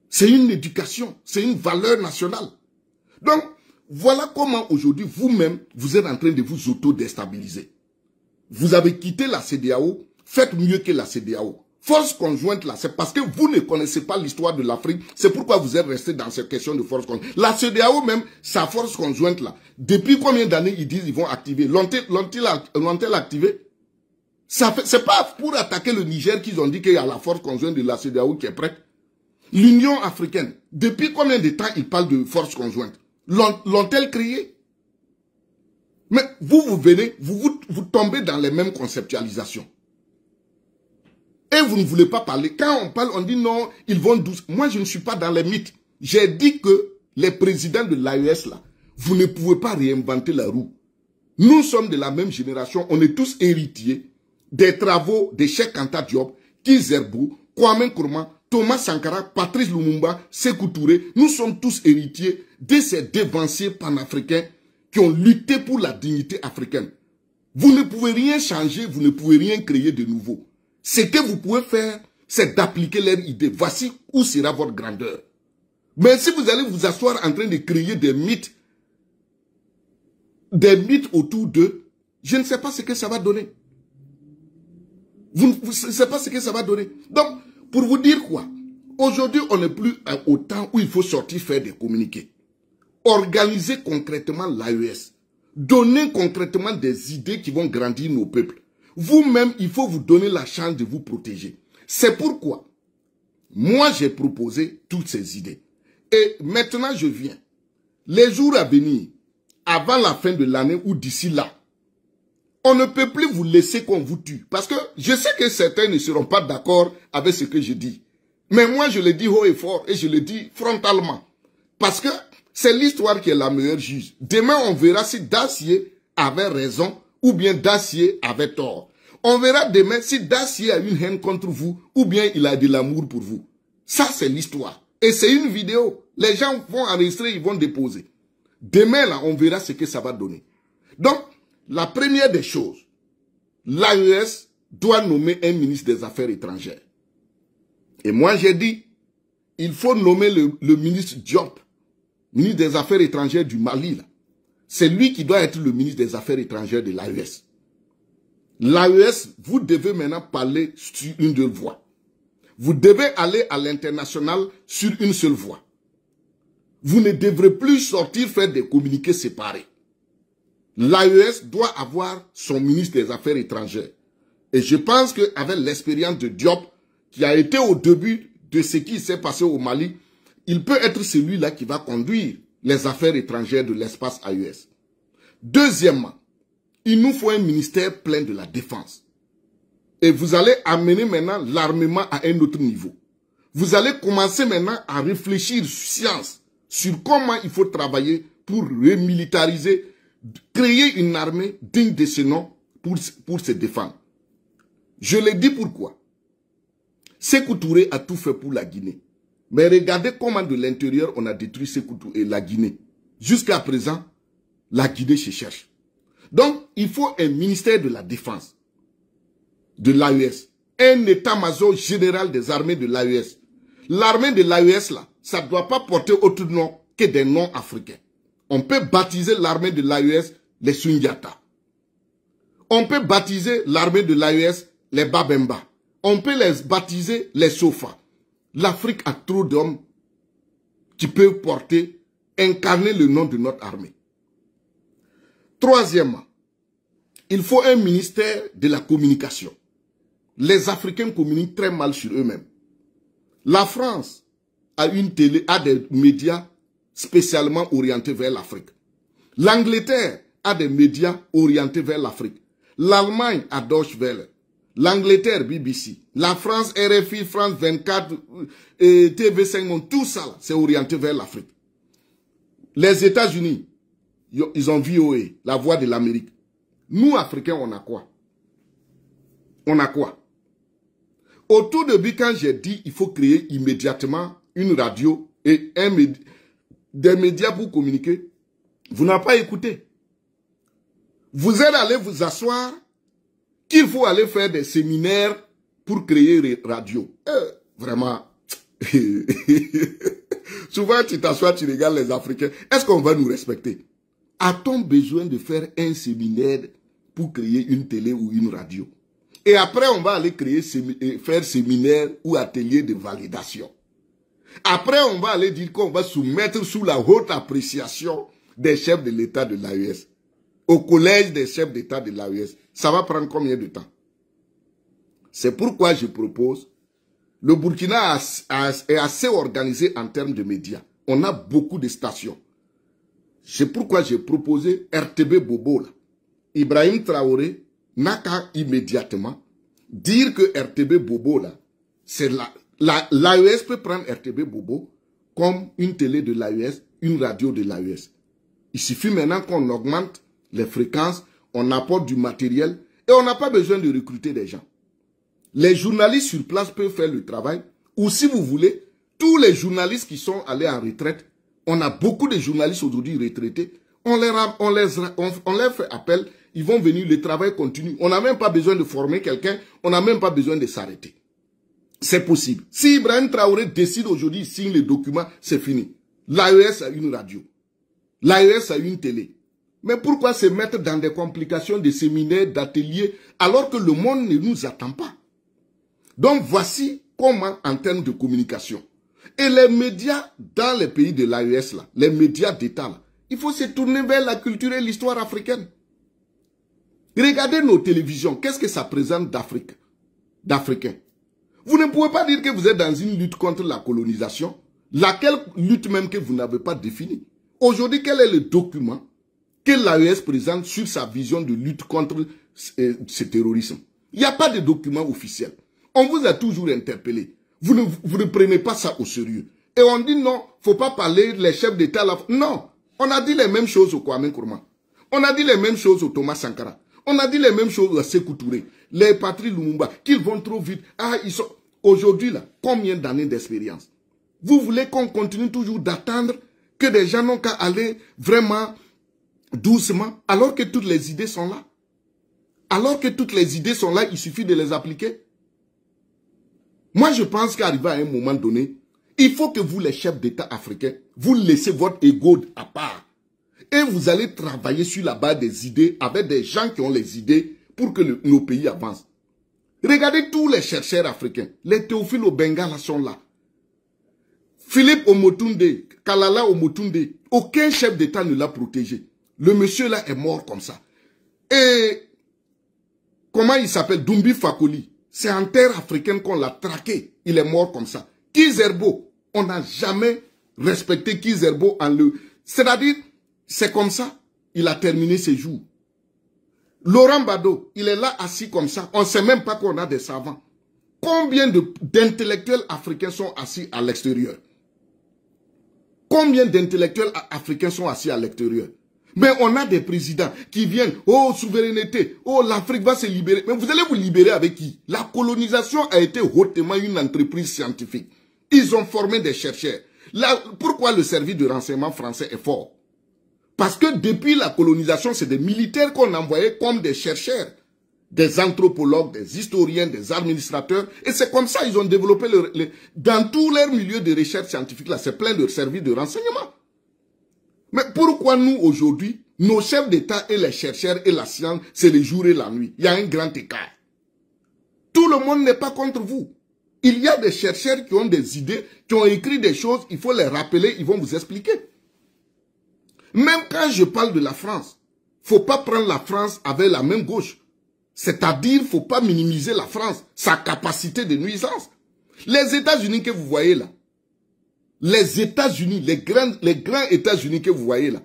C'est une éducation, c'est une valeur nationale. Donc, voilà comment aujourd'hui, vous-même, vous êtes en train de vous auto-déstabiliser. Vous avez quitté la CEDEAO, faites mieux que la CEDEAO. Force conjointe là, c'est parce que vous ne connaissez pas l'histoire de l'Afrique, c'est pourquoi vous êtes resté dans cette question de force conjointe. La CEDEAO même, sa force conjointe là, depuis combien d'années ils disent qu'ils vont activer? L'ont-ils activé? C'est pas pour attaquer le Niger qu'ils ont dit qu'il y a la force conjointe de la CEDEAO qui est prête. L'Union africaine, depuis combien de temps ils parlent de force conjointe? L'ont-elle créée? Mais vous venez, vous tombez dans les mêmes conceptualisations. Et vous ne voulez pas parler. Quand on parle, on dit non, ils vont douce. Moi, je ne suis pas dans les mythes. J'ai dit que les présidents de l'AES, là, vous ne pouvez pas réinventer la roue. Nous sommes de la même génération. On est tous héritiers des travaux de Cheikh Anta Diop, Kizerbo, Kwame Nkrumah, Thomas Sankara, Patrice Lumumba, Sékou Touré. Nous sommes tous héritiers de ces dévanciers panafricains qui ont lutté pour la dignité africaine. Vous ne pouvez rien changer, vous ne pouvez rien créer de nouveau. Ce que vous pouvez faire, c'est d'appliquer leurs idées. Voici où sera votre grandeur. Mais si vous allez vous asseoir en train de créer des mythes autour d'eux, je ne sais pas ce que ça va donner. Vous ne savez pas ce que ça va donner. Donc, pour vous dire quoi, aujourd'hui, on n'est plus au temps où il faut sortir faire des communiqués. Organiser concrètement l'AES. Donner concrètement des idées qui vont grandir nos peuples. Vous-même, il faut vous donner la chance de vous protéger. C'est pourquoi, moi, j'ai proposé toutes ces idées. Et maintenant, je viens. Les jours à venir, avant la fin de l'année ou d'ici là, on ne peut plus vous laisser qu'on vous tue. Parce que je sais que certains ne seront pas d'accord avec ce que je dis. Mais moi, je le dis haut et fort et je le dis frontalement. Parce que c'est l'histoire qui est la meilleure juge. Demain, on verra si Dacier avait raison ou bien Dacier avait tort. On verra demain si Dacier a une haine contre vous ou bien il a de l'amour pour vous. Ça, c'est l'histoire. Et c'est une vidéo. Les gens vont enregistrer, ils vont déposer. Demain, là, on verra ce que ça va donner. Donc, la première des choses, l'AES doit nommer un ministre des Affaires étrangères. Et moi, j'ai dit, il faut nommer le ministre Diop, ministre des Affaires étrangères du Mali. C'est lui qui doit être le ministre des Affaires étrangères de l'AES. L'AES, vous devez maintenant parler sur une seule voix. Vous devez aller à l'international sur une seule voix. Vous ne devrez plus sortir faire des communiqués séparés. L'AES doit avoir son ministre des Affaires étrangères. Et je pense qu'avec l'expérience de Diop, qui a été au début de ce qui s'est passé au Mali, il peut être celui-là qui va conduire les affaires étrangères de l'espace AES. Deuxièmement, il nous faut un ministère plein de la défense. Et vous allez amener maintenant l'armement à un autre niveau. Vous allez commencer maintenant à réfléchir sur science, sur comment il faut travailler pour remilitariser, créer une armée digne de ce nom pour se défendre. Je le dis pourquoi. Sékou Touré a tout fait pour la Guinée. Mais regardez comment de l'intérieur on a détruit Sékou Touré et la Guinée. Jusqu'à présent, la Guinée se cherche. Donc, il faut un ministère de la Défense, de l'AES, un état-major général des armées de l'AES. L'armée de l'AES, là, ça ne doit pas porter autre nom que des noms africains. On peut baptiser l'armée de l'AES les Sundiata. On peut baptiser l'armée de l'AES les Babemba. On peut les baptiser les Sofa. L'Afrique a trop d'hommes qui peuvent porter, incarner le nom de notre armée. Troisièmement, il faut un ministère de la communication. Les Africains communiquent très mal sur eux-mêmes. La France a une télé, a des médias spécialement orientés vers l'Afrique. L'Angleterre a des médias orientés vers l'Afrique. L'Allemagne a Deutsche Welle. L'Angleterre, BBC. La France, RFI, France 24, TV5, tout ça, c'est orienté vers l'Afrique. Les États-Unis, ils ont VOA, la voix de l'Amérique. Nous, Africains, on a quoi? On a quoi? Au tout début, quand j'ai dit il faut créer immédiatement une radio et des médias pour communiquer, vous n'avez pas écouté. Vous êtes allé vous asseoir qu'il faut aller faire des séminaires pour créer radio. Vraiment. Souvent, tu t'assois, tu regardes les Africains. Est-ce qu'on va nous respecter? A-t-on besoin de faire un séminaire pour créer une télé ou une radio? Et après, on va aller faire séminaire ou atelier de validation. Après, on va aller dire qu'on va soumettre sous la haute appréciation des chefs de l'État de l'AES. Au collège des chefs d'État de l'AES. Ça va prendre combien de temps? C'est pourquoi je propose, le Burkina est assez organisé en termes de médias. On a beaucoup de stations. C'est pourquoi j'ai proposé RTB Bobo. Là. Ibrahim Traoré n'a qu'à immédiatement dire que RTB Bobo, là, c'est l'AES peut prendre RTB Bobo comme une télé de l'AES, une radio de l'AES. Il suffit maintenant qu'on augmente les fréquences, on apporte du matériel et on n'a pas besoin de recruter des gens. Les journalistes sur place peuvent faire le travail ou si vous voulez, tous les journalistes qui sont allés en retraite, on a beaucoup de journalistes aujourd'hui retraités, on leur fait appel, ils vont venir, le travail continue. On n'a même pas besoin de former quelqu'un, on n'a même pas besoin de s'arrêter. C'est possible. Si Ibrahim Traoré décide aujourd'hui, il signe les documents, c'est fini. L'AES a une radio. L'AES a une télé. Mais pourquoi se mettre dans des complications de séminaires, d'ateliers, alors que le monde ne nous attend pas? Donc voici comment, en termes de communication, et les médias dans les pays de l'AES, là, les médias d'État, là, il faut se tourner vers la culture et l'histoire africaine. Regardez nos télévisions, qu'est-ce que ça présente d'Africains? Vous ne pouvez pas dire que vous êtes dans une lutte contre la colonisation, laquelle lutte même que vous n'avez pas définie. Aujourd'hui, quel est le document que l'AES présente sur sa vision de lutte contre ce terrorisme? Il n'y a pas de document officiel. On vous a toujours interpellé. Vous ne prenez pas ça au sérieux. Et on dit non, il ne faut pas parler les chefs d'État. Non, on a dit les mêmes choses au Kwame Nkrumah. On a dit les mêmes choses au Thomas Sankara. On a dit les mêmes choses à Sékou Touré. Les Patrice Lumumba, qu'ils vont trop vite. Ah, ils sont... Aujourd'hui, là, combien d'années d'expérience? Vous voulez qu'on continue toujours d'attendre que des gens n'ont qu'à aller vraiment doucement, alors que toutes les idées sont là? Alors que toutes les idées sont là, il suffit de les appliquer. Moi, je pense qu'arrivé à un moment donné, il faut que vous, les chefs d'État africains, vous laissez votre ego à part. Et vous allez travailler sur la base des idées avec des gens qui ont les idées pour que nos pays avancent. Regardez tous les chercheurs africains. Les Théophile Obenga sont là. Philippe Omotunde, Kalala Omotunde, aucun chef d'État ne l'a protégé. Le monsieur là est mort comme ça. Et comment il s'appelle? Dumbi Fakoli. C'est en terre africaine qu'on l'a traqué. Il est mort comme ça. Kizerbo, on n'a jamais respecté Kizerbo en le... C'est-à-dire, c'est comme ça, il a terminé ses jours. Laurent Bado, il est là assis comme ça. On ne sait même pas qu'on a des savants. Combien d'intellectuels africains sont assis à l'extérieur? Combien d'intellectuels africains sont assis à l'extérieur? Mais on a des présidents qui viennent, oh, souveraineté, oh, l'Afrique va se libérer. Mais vous allez vous libérer avec qui? La colonisation a été hautement une entreprise scientifique. Ils ont formé des chercheurs. Là, pourquoi le service de renseignement français est fort? Parce que depuis la colonisation, c'est des militaires qu'on envoyait comme des chercheurs, des anthropologues, des historiens, des administrateurs. Et c'est comme ça qu'ils ont développé, dans tous leurs milieux de recherche scientifique, là, c'est plein de services de renseignement. Mais pourquoi nous, aujourd'hui, nos chefs d'État et les chercheurs et la science, c'est le jour et la nuit? Il y a un grand écart. Tout le monde n'est pas contre vous. Il y a des chercheurs qui ont des idées, qui ont écrit des choses, il faut les rappeler, ils vont vous expliquer. Même quand je parle de la France, il ne faut pas prendre la France avec la même gauche. C'est-à-dire, il ne faut pas minimiser la France, sa capacité de nuisance. Les États-Unis que vous voyez là, les États-Unis, les grands États-Unis que vous voyez là,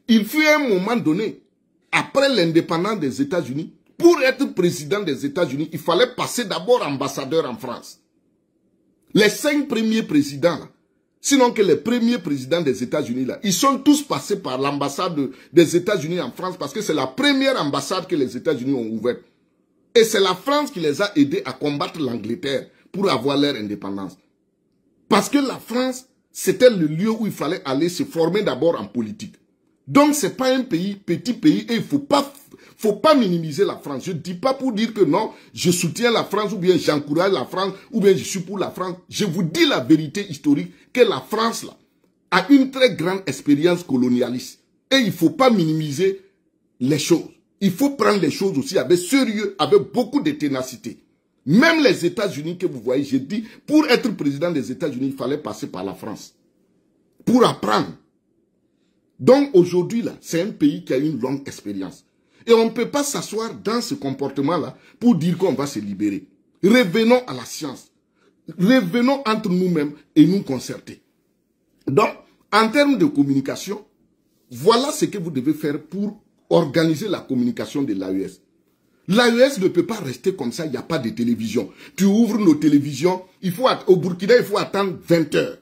il fut un moment donné, après l'indépendance des États-Unis, pour être président des États-Unis, il fallait passer d'abord ambassadeur en France. Les 5 premiers présidents là, sinon que les premiers présidents des États-Unis là, ils sont tous passés par l'ambassade des États-Unis en France parce que c'est la première ambassade que les États-Unis ont ouverte. Et c'est la France qui les a aidés à combattre l'Angleterre pour avoir leur indépendance. Parce que la France, c'était le lieu où il fallait aller se former d'abord en politique. Donc, ce n'est pas un pays, petit pays, et il ne faut pas minimiser la France. Je ne dis pas pour dire que non, je soutiens la France, ou bien j'encourage la France, ou bien je suis pour la France. Je vous dis la vérité historique, que la France, là, a une très grande expérience colonialiste. Et il ne faut pas minimiser les choses. Il faut prendre les choses aussi avec sérieux, avec beaucoup de ténacité. Même les États-Unis que vous voyez, j'ai dit, pour être président des États-Unis, il fallait passer par la France. Pour apprendre. Donc aujourd'hui, là, c'est un pays qui a une longue expérience. Et on ne peut pas s'asseoir dans ce comportement-là pour dire qu'on va se libérer. Revenons à la science. Revenons entre nous-mêmes et nous concerter. Donc, en termes de communication, voilà ce que vous devez faire pour organiser la communication de l'AES. L'AES ne peut pas rester comme ça, il n'y a pas de télévision. Tu ouvres nos télévisions, au Burkina, il faut attendre 20 heures,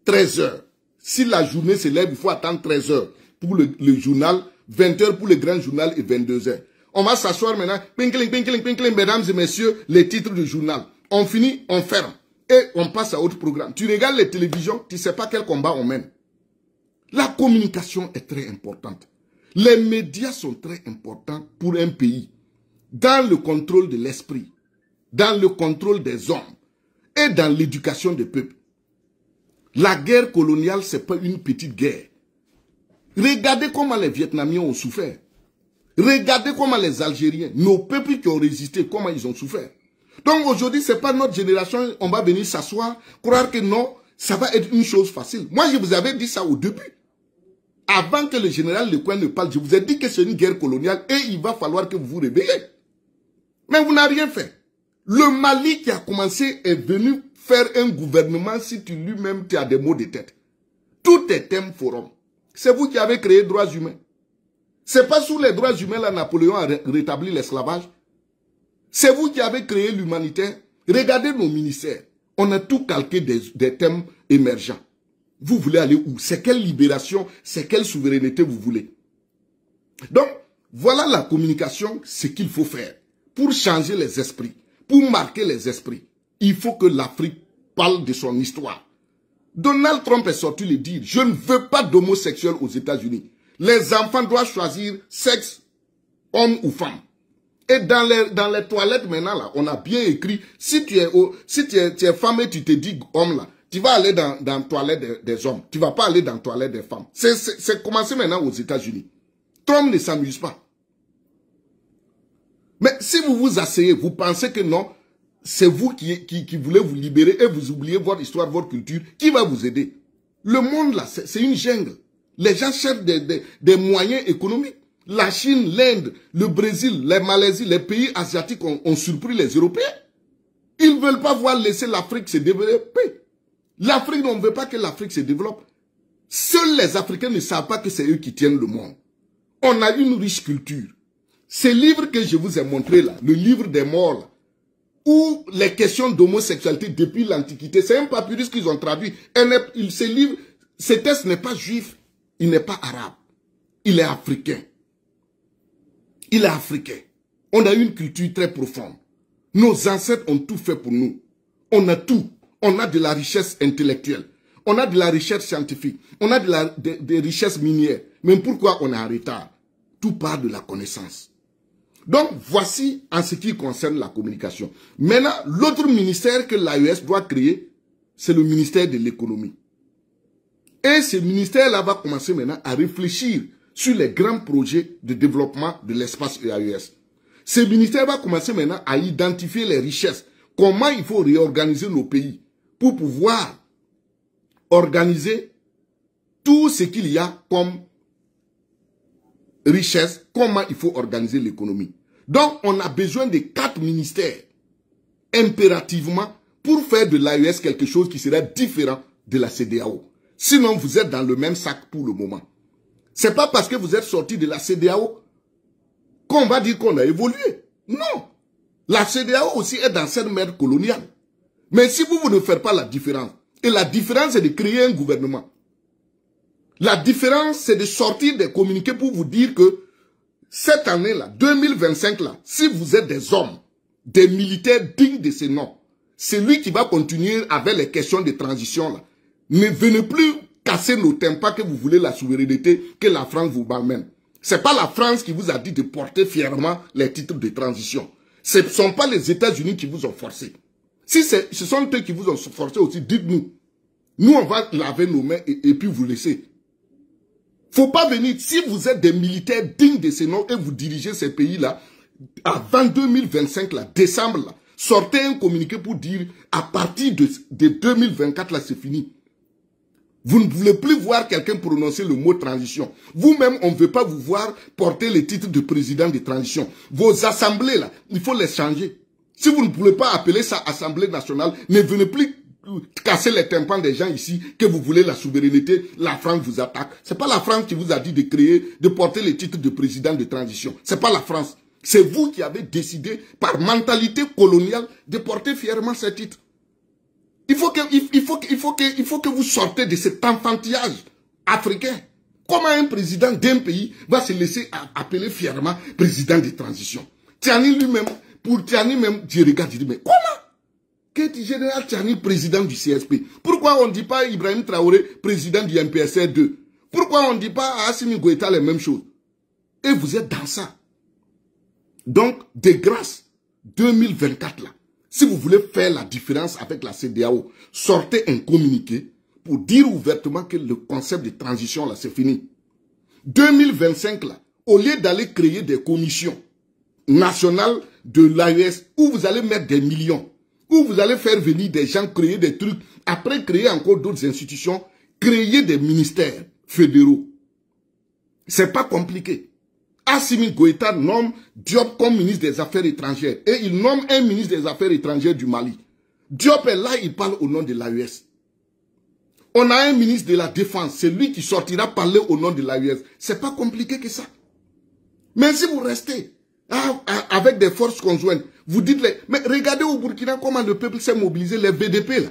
13 heures. Si la journée se lève, il faut attendre 13 heures pour le journal, 20 heures pour le grand journal et 22 heures. On va s'asseoir maintenant, mesdames et messieurs, les titres du journal. On finit, on ferme et on passe à autre programme. Tu regardes les télévisions, tu ne sais pas quel combat on mène. La communication est très importante. Les médias sont très importants pour un pays. Dans le contrôle de l'esprit, dans le contrôle des hommes et dans l'éducation des peuples. La guerre coloniale, ce n'est pas une petite guerre. Regardez comment les Vietnamiens ont souffert. Regardez comment les Algériens, nos peuples qui ont résisté, comment ils ont souffert. Donc aujourd'hui, ce n'est pas notre génération, on va venir s'asseoir, croire que non, ça va être une chose facile. Moi, je vous avais dit ça au début. Avant que le général Lecoing ne parle, je vous ai dit que c'est une guerre coloniale et il va falloir que vous vous réveillez. Mais vous n'avez rien fait. Le Mali qui a commencé est venu faire un gouvernement si tu lui-même tu as des maux de tête. Tout est thème forum. C'est vous qui avez créé les droits humains. C'est pas sous les droits humains là Napoléon a rétabli l'esclavage. C'est vous qui avez créé l'humanitaire. Regardez nos ministères. On a tout calqué des thèmes émergents. Vous voulez aller où? C'est quelle libération, c'est quelle souveraineté vous voulez? Donc, voilà la communication, ce qu'il faut faire. Pour changer les esprits, pour marquer les esprits, il faut que l'Afrique parle de son histoire. Donald Trump est sorti le dire, je ne veux pas d'homosexuels aux États-Unis. Les enfants doivent choisir sexe, homme ou femme. Et dans les toilettes maintenant, là, on a bien écrit, si tu es femme et tu te dis homme, là, tu vas aller dans la toilette des hommes. Tu ne vas pas aller dans la toilette des femmes. C'est commencé maintenant aux États-Unis. Trump ne s'amuse pas. Mais si vous vous asseyez, vous pensez que non, c'est vous qui voulez vous libérer et vous oubliez votre histoire, votre culture, qui va vous aider? Le monde là, c'est une jungle. Les gens cherchent des moyens économiques. La Chine, l'Inde, le Brésil, les Malaisie, les pays asiatiques ont surpris les Européens. Ils ne veulent pas voir laisser l'Afrique se développer. L'Afrique, on ne veut pas que l'Afrique se développe. Seuls les Africains ne savent pas que c'est eux qui tiennent le monde. On a une riche culture. Ce livre que je vous ai montré là, le livre des morts là, où les questions d'homosexualité depuis l'Antiquité, c'est un papyrus qu'ils ont traduit. Ce livre, ce texte n'est pas juif, il n'est pas arabe, il est africain. Il est africain. On a une culture très profonde. Nos ancêtres ont tout fait pour nous. On a tout. On a de la richesse intellectuelle. On a de la richesse scientifique. On a des richesses minières. Mais pourquoi on est en retard? Tout part de la connaissance. Donc, voici en ce qui concerne la communication. Maintenant, l'autre ministère que l'AES doit créer, c'est le ministère de l'économie. Et ce ministère-là va commencer maintenant à réfléchir sur les grands projets de développement de l'espace AES. Ce ministère va commencer maintenant à identifier les richesses. Comment il faut réorganiser nos pays pour pouvoir organiser tout ce qu'il y a comme richesse, comment il faut organiser l'économie. Donc, on a besoin de 4 ministères impérativement pour faire de l'AES quelque chose qui sera différent de la CEDEAO. Sinon, vous êtes dans le même sac pour le moment. Ce n'est pas parce que vous êtes sorti de la CEDEAO qu'on va dire qu'on a évolué. Non. La CEDEAO aussi est dans cette merde coloniale. Mais si vous ne faites pas la différence, et la différence c'est de créer un gouvernement. La différence c'est de sortir des communiqués pour vous dire que cette année-là, 2025 là, si vous êtes des hommes, des militaires dignes de ce nom, c'est lui qui va continuer avec les questions de transition là. Ne venez plus casser nos tympans que vous voulez la souveraineté que la France vous amène. C'est pas la France qui vous a dit de porter fièrement les titres de transition. Ce ne sont pas les États-Unis qui vous ont forcé. Si ce sont eux qui vous ont forcé aussi, dites-nous. Nous, on va laver nos mains et puis vous laisser. Faut pas venir, si vous êtes des militaires dignes de ce nom et vous dirigez ces pays-là, avant 2025, là, décembre, là, sortez un communiqué pour dire, à partir de 2024, là, c'est fini. Vous ne voulez plus voir quelqu'un prononcer le mot transition. Vous-même, on ne veut pas vous voir porter le titre de président de transition. Vos assemblées, là, il faut les changer. Si vous ne pouvez pas appeler ça Assemblée nationale, ne venez plus casser les tympans des gens ici, que vous voulez la souveraineté, la France vous attaque. C'est pas la France qui vous a dit de créer, de porter le titre de président de transition. C'est pas la France. C'est vous qui avez décidé, par mentalité coloniale, de porter fièrement ce titre. Il faut que vous sortez de cet enfantillage africain. Comment un président d'un pays va se laisser appeler fièrement président de transition? Tiani lui-même, pour Tiani même, je regarde, je dis, mais comment? Qu'est-ce général Tiani, président du CSP? Pourquoi on ne dit pas Ibrahim Traoré, président du MPSR 2? Pourquoi on ne dit pas à Assimi Goïta les mêmes choses? Et vous êtes dans ça. Donc, de grâce, 2024 là, si vous voulez faire la différence avec la CEDEAO, sortez un communiqué pour dire ouvertement que le concept de transition là, c'est fini. 2025 là, au lieu d'aller créer des commissions nationales de l'AES où vous allez mettre des millions, où vous allez faire venir des gens créer des trucs, après créer encore d'autres institutions, créer des ministères fédéraux. C'est pas compliqué. Assimi Goïta nomme Diop comme ministre des Affaires étrangères et il nomme un ministre des Affaires étrangères du Mali. Diop est là, il parle au nom de l'AES. On a un ministre de la Défense, c'est lui qui sortira parler au nom de l'AES. C'est pas compliqué que ça. Mais si vous restez avec des forces conjointes, vous dites, mais regardez au Burkina comment le peuple s'est mobilisé, les VDP là.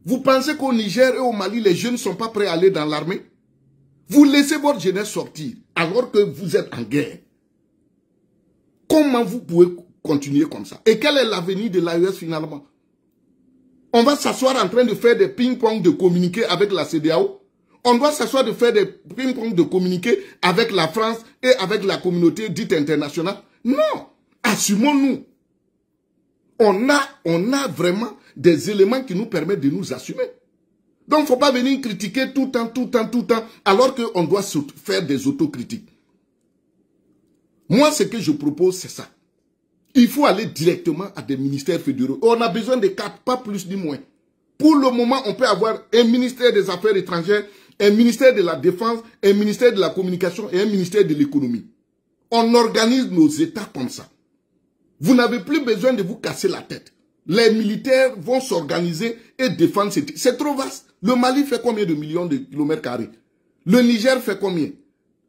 Vous pensez qu'au Niger et au Mali, les jeunes ne sont pas prêts à aller dans l'armée? Vous laissez votre jeunesse sortir alors que vous êtes en guerre. Comment vous pouvez continuer comme ça? Et quel est l'avenir de l'AES finalement? On va s'asseoir en train de faire des ping-pong de communiquer avec la CEDEAO. On doit s'asseoir de faire des ping-pong de communiquer avec la France et avec la communauté dite internationale. Non, assumons-nous. On a vraiment des éléments qui nous permettent de nous assumer. Donc, il ne faut pas venir critiquer tout le temps, alors qu'on doit faire des autocritiques. Moi, ce que je propose, c'est ça. Il faut aller directement à des ministères fédéraux. On a besoin de 4, pas plus ni moins. Pour le moment, on peut avoir un ministère des Affaires étrangères, un ministère de la Défense, un ministère de la Communication et un ministère de l'Économie. On organise nos États comme ça. Vous n'avez plus besoin de vous casser la tête. Les militaires vont s'organiser et défendre. C'est trop vaste. Le Mali fait combien de millions de kilomètres carrés? Le Niger fait combien?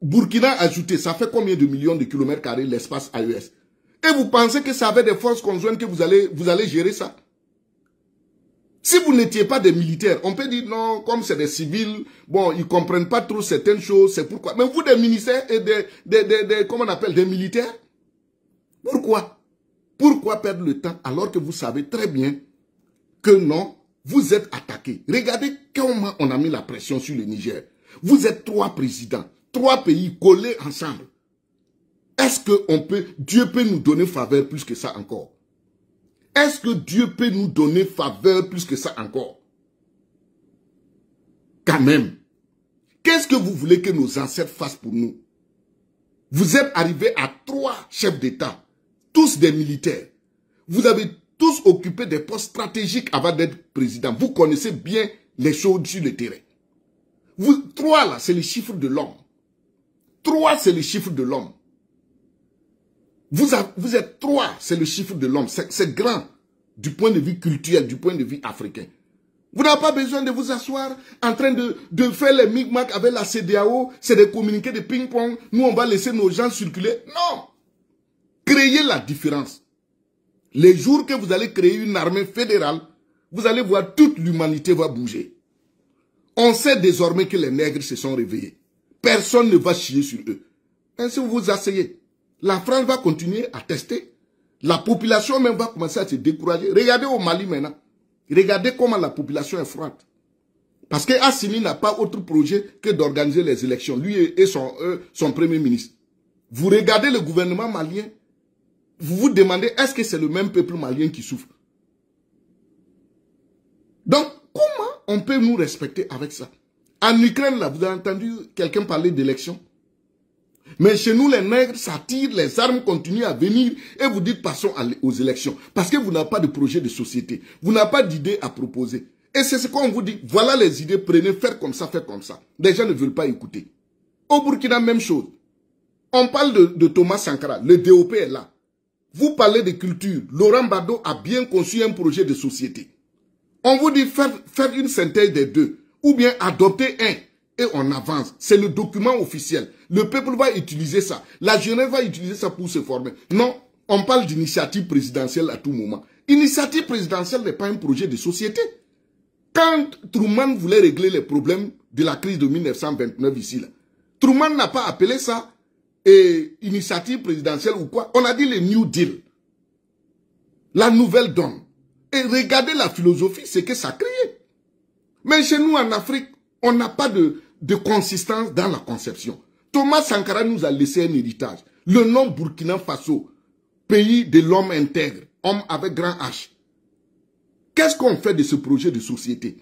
Burkina ajouté, ça fait combien de millions de kilomètres carrés l'espace AES? Et vous pensez que ça avait des forces conjointes que vous allez gérer ça? Si vous n'étiez pas des militaires, on peut dire non, comme c'est des civils, bon, ils ne comprennent pas trop certaines choses, c'est pourquoi. Mais vous, des ministères et comment on appelle, des militaires? Pourquoi? Pourquoi perdre le temps alors que vous savez très bien que non, vous êtes attaqués? Regardez comment on a mis la pression sur le Niger. Vous êtes 3 présidents, 3 pays collés ensemble. Est-ce que Dieu peut nous donner faveur plus que ça encore? Est-ce que Dieu peut nous donner faveur plus que ça encore? Quand même. Qu'est-ce que vous voulez que nos ancêtres fassent pour nous? Vous êtes arrivés à 3 chefs d'État, tous des militaires. Vous avez tous occupé des postes stratégiques avant d'être président. Vous connaissez bien les choses sur le terrain. 3 là, c'est le chiffre de l'homme. 3, c'est le chiffre de l'homme. Vous êtes 3, c'est le chiffre de l'homme. C'est grand du point de vue culturel, du point de vue africain. Vous n'avez pas besoin de vous asseoir en train de faire les micmacs avec la CEDEAO, c'est des communiqués de ping-pong. Nous, on va laisser nos gens circuler. Non! Créez la différence. Les jours que vous allez créer une armée fédérale, vous allez voir toute l'humanité va bouger. On sait désormais que les nègres se sont réveillés. Personne ne va chier sur eux. Mais si vous vous asseyez, La France va continuer à tester. La population même va commencer à se décourager. Regardez au Mali maintenant. Regardez comment la population est froide. Parce que Assimi n'a pas autre projet que d'organiser les élections. Lui et son premier ministre. Vous regardez le gouvernement malien. Vous vous demandez, est-ce que c'est le même peuple malien qui souffre? Donc, comment on peut nous respecter avec ça? En Ukraine, là, vous avez entendu quelqu'un parler d'élection? Mais chez nous, les nègres, ça tire, les armes continuent à venir et vous dites passons aux élections. Parce que vous n'avez pas de projet de société. Vous n'avez pas d'idée à proposer. Et c'est ce qu'on vous dit. Voilà les idées, prenez, faites comme ça, faites comme ça. Les gens ne veulent pas écouter. Au Burkina, même chose. On parle de Thomas Sankara. Le DOP est là. Vous parlez de culture. Laurent Gbagbo a bien conçu un projet de société. On vous dit faire une synthèse des deux. Ou bien adopter un. Et on avance. C'est le document officiel. Le peuple va utiliser ça. La jeunesse va utiliser ça pour se former. Non, on parle d'initiative présidentielle à tout moment. Initiative présidentielle n'est pas un projet de société. Quand Truman voulait régler les problèmes de la crise de 1929 ici, là, Truman n'a pas appelé ça initiative présidentielle ou quoi. On a dit le New Deal. La nouvelle donne. Et regardez la philosophie, c'est que ça crée. Mais chez nous en Afrique, on n'a pas de consistance dans la conception. Thomas Sankara nous a laissé un héritage. Le nom Burkina Faso, pays de l'homme intègre, homme avec grand H. Qu'est-ce qu'on fait de ce projet de société?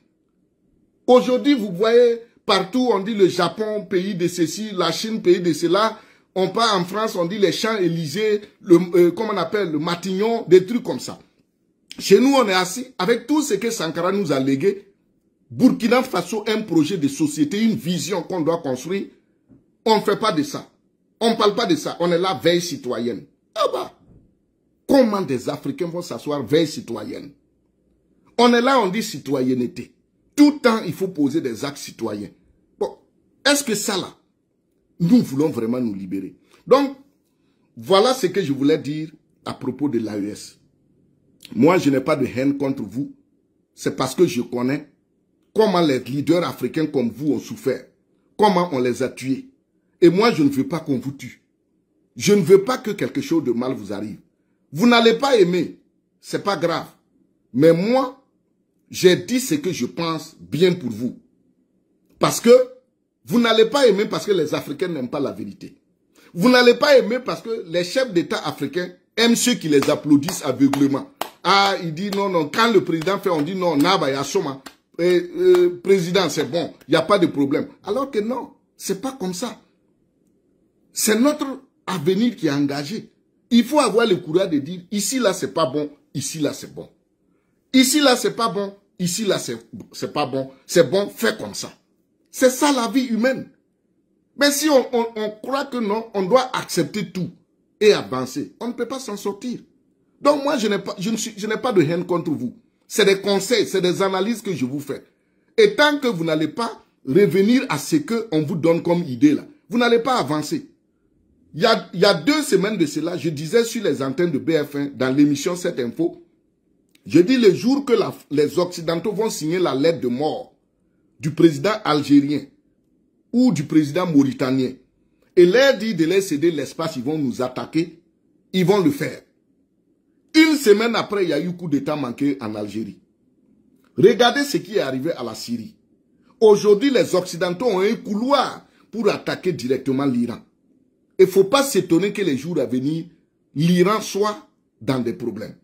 Aujourd'hui, vous voyez, partout, on dit le Japon, pays de ceci, la Chine, pays de cela. On part en France, on dit les Champs-Élysées, comment on appelle, le Matignon, des trucs comme ça. Chez nous, on est assis avec tout ce que Sankara nous a légué. Burkina Faso, un projet de société, une vision qu'on doit construire. On ne fait pas de ça. On ne parle pas de ça. On est là, veille citoyenne. Ah bah, comment des Africains vont s'asseoir veille citoyenne? On est là, on dit citoyenneté. Tout le temps, il faut poser des actes citoyens. Bon, est-ce que ça là, nous voulons vraiment nous libérer? Donc, voilà ce que je voulais dire à propos de l'AES. Moi, je n'ai pas de haine contre vous. C'est parce que je connais comment les leaders africains comme vous ont souffert. Comment on les a tués. Et moi, je ne veux pas qu'on vous tue. Je ne veux pas que quelque chose de mal vous arrive. Vous n'allez pas aimer. C'est pas grave. Mais moi, j'ai dit ce que je pense bien pour vous. Parce que vous n'allez pas aimer parce que les Africains n'aiment pas la vérité. Vous n'allez pas aimer parce que les chefs d'État africains aiment ceux qui les applaudissent aveuglément. Ah, il dit non, non. Quand le président fait, on dit non, Naba, Yasoma. Président, c'est bon, il n'y a pas de problème. Alors que non, c'est pas comme ça. C'est notre avenir qui est engagé. Il faut avoir le courage de dire, ici là c'est pas bon, ici là c'est bon. Ici là c'est pas bon, ici là c'est pas bon, c'est bon, fais comme ça. C'est ça la vie humaine. Mais si on croit que non, on doit accepter tout et avancer, on ne peut pas s'en sortir. Donc moi je n'ai pas de haine contre vous. C'est des conseils, c'est des analyses que je vous fais. Et tant que vous n'allez pas revenir à ce qu'on vous donne comme idée là, vous n'allez pas avancer. Il y a 2 semaines de cela, je disais sur les antennes de BF1, dans l'émission Cette Info, je dis le jour que les Occidentaux vont signer la lettre de mort du président algérien ou du président mauritanien et leur dire de leur céder l'espace, ils vont nous attaquer, ils vont le faire. Une semaine après, il y a eu coup d'État manqué en Algérie. Regardez ce qui est arrivé à la Syrie. Aujourd'hui, les Occidentaux ont un couloir pour attaquer directement l'Iran. Il ne faut pas s'étonner que les jours à venir, l'Iran soit dans des problèmes.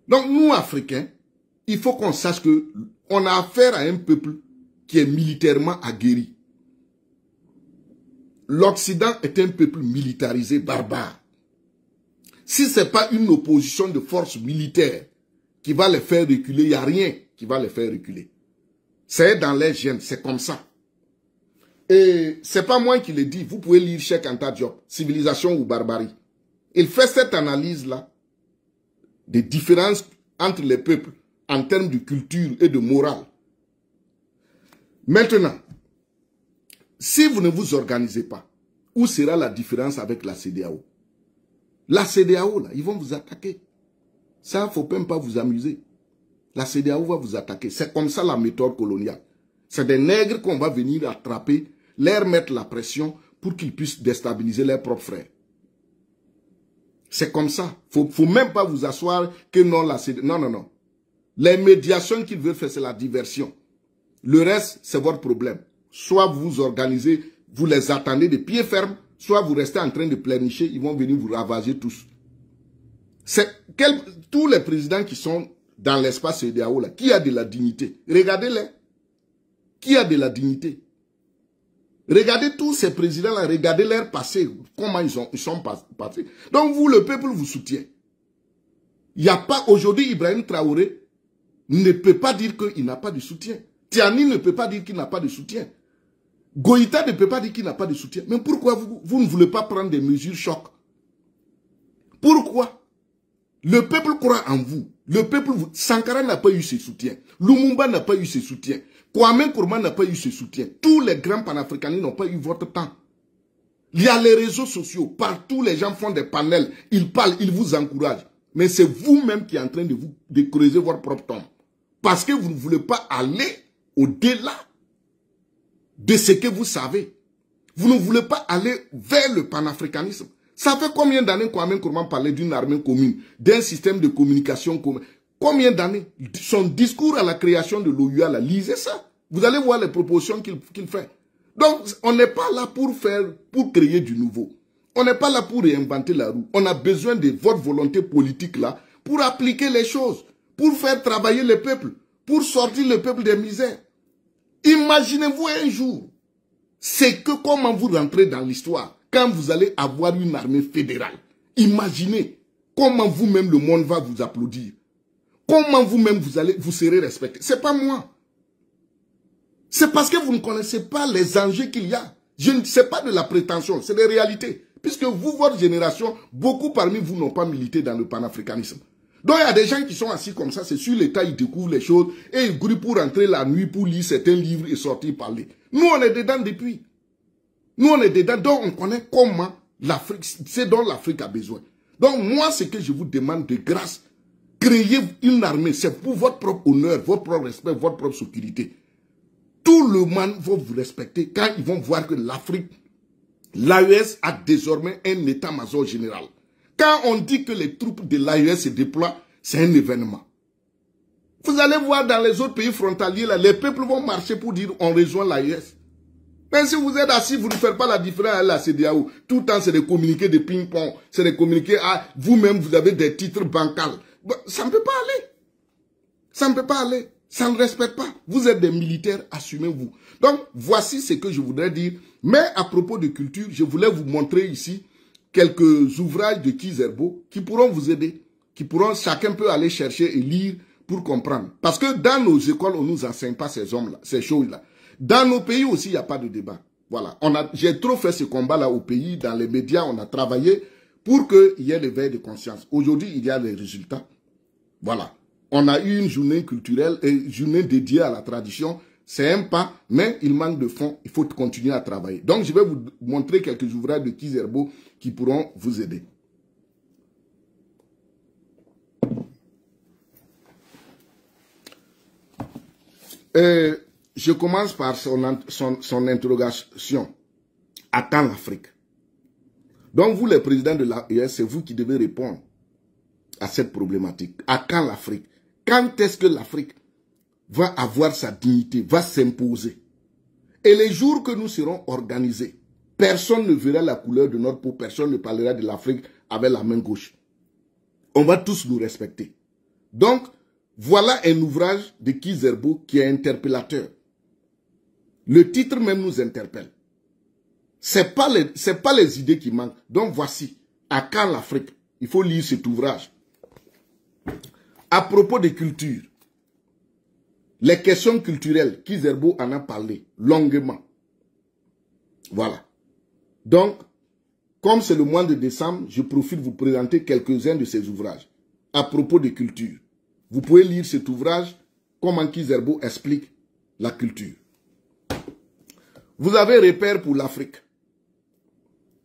Donc nous, Africains, il faut qu'on sache qu'on a affaire à un peuple qui est militairement aguerri. L'Occident est un peuple militarisé, barbare. Si ce n'est pas une opposition de forces militaires qui va les faire reculer, il n'y a rien qui va les faire reculer. C'est dans les gènes, c'est comme ça. Et c'est pas moi qui le dis, vous pouvez lire Cheikh Anta Diop, Civilisation ou Barbarie. Il fait cette analyse-là des différences entre les peuples en termes de culture et de morale. Maintenant, si vous ne vous organisez pas, où sera la différence avec la CEDEAO? La CEDEAO, là, ils vont vous attaquer. Ça, il ne faut même pas vous amuser. La CEDEAO va vous attaquer. C'est comme ça la méthode coloniale. C'est des nègres qu'on va venir attraper, leur mettre la pression pour qu'ils puissent déstabiliser leurs propres frères. C'est comme ça. Faut même pas vous asseoir que non, là, c'est... Non, non, non. Les médiations qu'ils veulent faire, c'est la diversion. Le reste, c'est votre problème. Soit vous organisez, vous les attendez de pied ferme, soit vous restez en train de pleurnicher, ils vont venir vous ravager tous. Tous les présidents qui sont dans l'espace CEDEAO, là, qui a de la dignité? Regardez-les. Qui a de la dignité? Regardez tous ces présidents-là, regardez leur passé, comment ils sont passés. Donc vous, le peuple vous soutient. Il n'y a pas, aujourd'hui, Ibrahim Traoré ne peut pas dire qu'il n'a pas de soutien. Tiani ne peut pas dire qu'il n'a pas de soutien. Goïta ne peut pas dire qu'il n'a pas de soutien. Mais pourquoi vous ne voulez pas prendre des mesures choc? Pourquoi? Le peuple croit en vous. Le peuple, Sankara n'a pas eu ses soutiens. Lumumba n'a pas eu ses soutiens. Kwame Nkrumah n'a pas eu ses soutiens. Tous les grands panafricanistes n'ont pas eu votre temps. Il y a les réseaux sociaux. Partout, les gens font des panels. Ils parlent, ils vous encouragent. Mais c'est vous-même qui êtes en train de creuser votre propre tombe. Parce que vous ne voulez pas aller au-delà de ce que vous savez. Vous ne voulez pas aller vers le panafricanisme. Ça fait combien d'années Kwame Nkrumah parlait d'une armée commune, d'un système de communication commun? Combien d'années? Son discours à la création de l'OUA, là, lisez ça. Vous allez voir les propositions qu'il fait. Donc, on n'est pas là pour créer du nouveau. On n'est pas là pour réinventer la roue. On a besoin de votre volonté politique là pour appliquer les choses, pour faire travailler le peuple, pour sortir le peuple des misères. Imaginez-vous un jour, c'est que comment vous rentrez dans l'histoire quand vous allez avoir une armée fédérale. Imaginez comment vous-même le monde va vous applaudir. Comment vous-même vous serez respecté. C'est pas moi. C'est parce que vous ne connaissez pas les enjeux qu'il y a. Je ne sais pas de la prétention, c'est des réalités. Puisque vous, votre génération, beaucoup parmi vous n'ont pas milité dans le panafricanisme. Donc il y a des gens qui sont assis comme ça, c'est sur l'État, ils découvrent les choses et ils courent pour rentrer la nuit, pour lire certains livres et sortir parler. Nous, on est dedans depuis. Nous, on est dedans, donc on connaît comment l'Afrique, c'est dont l'Afrique a besoin. Donc moi, ce que je vous demande de grâce, créez une armée, c'est pour votre propre honneur, votre propre respect, votre propre sécurité. Tout le monde va vous respecter quand ils vont voir que l'Afrique, l'AES a désormais un état-major général. Quand on dit que les troupes de l'AES se déploient, c'est un événement. Vous allez voir dans les autres pays frontaliers, là, les peuples vont marcher pour dire on rejoint l'AES. Mais si vous êtes assis, vous ne faites pas la différence à la CEDEAO. Tout le temps, c'est des communiqués de ping-pong. C'est des communiqués à vous-même, vous avez des titres bancals. Ça ne peut pas aller. Ça ne peut pas aller. Ça ne respecte pas. Vous êtes des militaires, assumez-vous. Donc, voici ce que je voudrais dire. Mais à propos de culture, je voulais vous montrer ici quelques ouvrages de Kizerbo qui pourront vous aider. Qui pourront, chacun peut aller chercher et lire pour comprendre. Parce que dans nos écoles, on ne nous enseigne pas ces hommes-là, ces choses-là. Dans nos pays aussi, il n'y a pas de débat. Voilà. J'ai trop fait ce combat-là au pays, dans les médias, on a travaillé pour qu'il y ait l'éveil de conscience. Aujourd'hui, il y a les résultats. Voilà. On a eu une journée culturelle et une journée dédiée à la tradition. C'est un pas, mais il manque de fonds. Il faut continuer à travailler. Donc, je vais vous montrer quelques ouvrages de Kizerbo qui pourront vous aider. Je commence par son interrogation. À quand l'Afrique? Donc, vous, les présidents de l'AES, c'est vous qui devez répondre à cette problématique. À quand l'Afrique? Quand est-ce que l'Afrique va avoir sa dignité, va s'imposer? Et les jours que nous serons organisés, personne ne verra la couleur de notre peau, personne ne parlera de l'Afrique avec la main gauche. On va tous nous respecter. Donc, voilà un ouvrage de Kizerbo qui est interpellateur. Le titre même nous interpelle. C'est pas les idées qui manquent. Donc voici, à quand l'Afrique? Il faut lire cet ouvrage. À propos des cultures, les questions culturelles, Kizerbo en a parlé longuement. Voilà. Donc, comme c'est le mois de décembre, je profite de vous présenter quelques-uns de ces ouvrages. À propos des cultures, vous pouvez lire cet ouvrage, comment Kizerbo explique la culture. Vous avez Repères pour l'Afrique.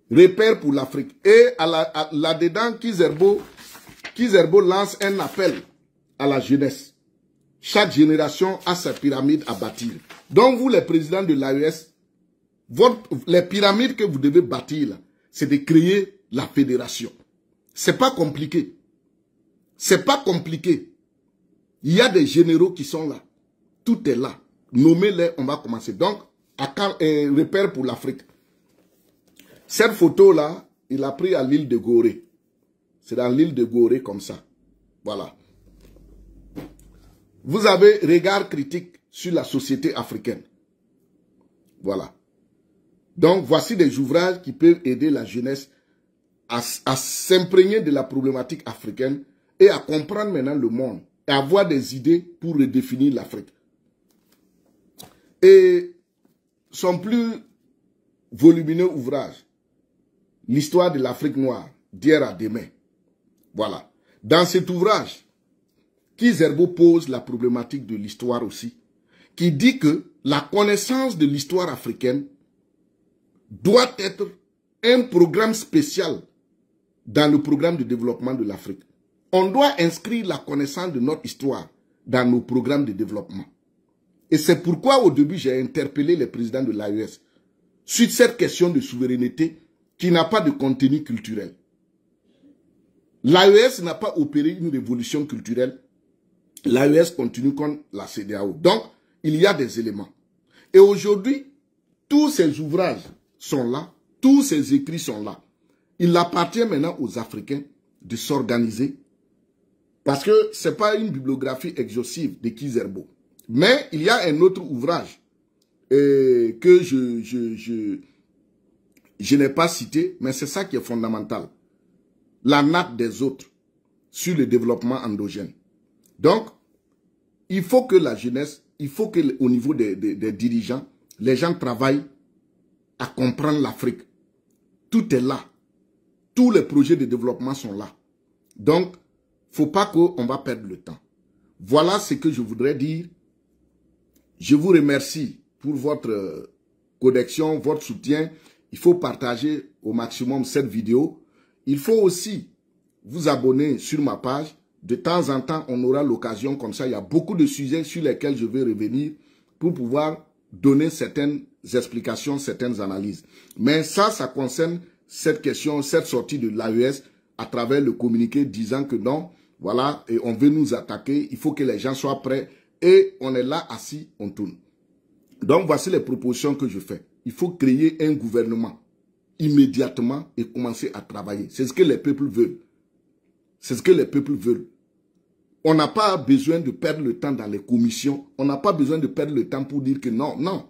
Repères pour l'Afrique. Et là-dedans, Kizerbo lance un appel à la jeunesse. Chaque génération a sa pyramide à bâtir. Donc vous, les présidents de l'AES, les pyramides que vous devez bâtir, c'est de créer la fédération. C'est pas compliqué. C'est pas compliqué. Il y a des généraux qui sont là. Tout est là. Nommez-les, on va commencer. Donc, repère pour l'Afrique. Cette photo-là, il a pris à l'île de Gorée. C'est dans l'île de Gorée comme ça. Voilà. Vous avez regard critique sur la société africaine. Voilà. Donc, voici des ouvrages qui peuvent aider la jeunesse à s'imprégner de la problématique africaine et à comprendre maintenant le monde et avoir des idées pour redéfinir l'Afrique. Et son plus volumineux ouvrage, l'histoire de l'Afrique noire, d'hier à demain. Voilà. Dans cet ouvrage, Kizerbo pose la problématique de l'histoire aussi, qui dit que la connaissance de l'histoire africaine doit être un programme spécial dans le programme de développement de l'Afrique. On doit inscrire la connaissance de notre histoire dans nos programmes de développement. Et c'est pourquoi au début j'ai interpellé les présidents de l'AES sur cette question de souveraineté qui n'a pas de contenu culturel. L'AES n'a pas opéré une révolution culturelle. L'AES continue comme la CEDEAO. Donc, il y a des éléments. Et aujourd'hui, tous ces ouvrages sont là, tous ces écrits sont là. Il appartient maintenant aux Africains de s'organiser parce que ce n'est pas une bibliographie exhaustive de Kizerbo. Mais il y a un autre ouvrage que je n'ai pas cité, mais c'est ça qui est fondamental. La nappe des autres sur le développement endogène. Donc, il faut que la jeunesse, il faut qu'au niveau des dirigeants, les gens travaillent à comprendre l'Afrique. Tout est là. Tous les projets de développement sont là. Donc, il ne faut pas qu'on va perdre le temps. Voilà ce que je voudrais dire. Je vous remercie pour votre connexion, votre soutien. Il faut partager au maximum cette vidéo. Il faut aussi vous abonner sur ma page. De temps en temps, on aura l'occasion comme ça. Il y a beaucoup de sujets sur lesquels je vais revenir pour pouvoir donner certaines explications, certaines analyses. Mais ça concerne cette question, cette sortie de l'AES à travers le communiqué disant que non, voilà, et on veut nous attaquer. Il faut que les gens soient prêts. Et on est là assis, on tourne. Donc, voici les propositions que je fais. Il faut créer un gouvernement immédiatement et commencer à travailler. C'est ce que les peuples veulent. C'est ce que les peuples veulent. On n'a pas besoin de perdre le temps dans les commissions. On n'a pas besoin de perdre le temps pour dire que non, non.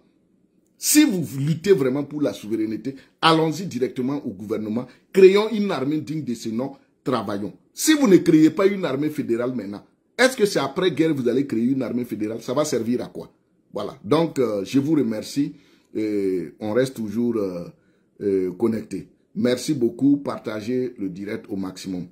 Si vous luttez vraiment pour la souveraineté, allons-y directement au gouvernement. Créons une armée digne de ce nom. Travaillons. Si vous ne créez pas une armée fédérale maintenant, est-ce que c'est après-guerre que vous allez créer une armée fédérale? Ça va servir à quoi? Voilà. Donc, je vous remercie. On reste toujours connectés. Merci beaucoup. Partagez le direct au maximum.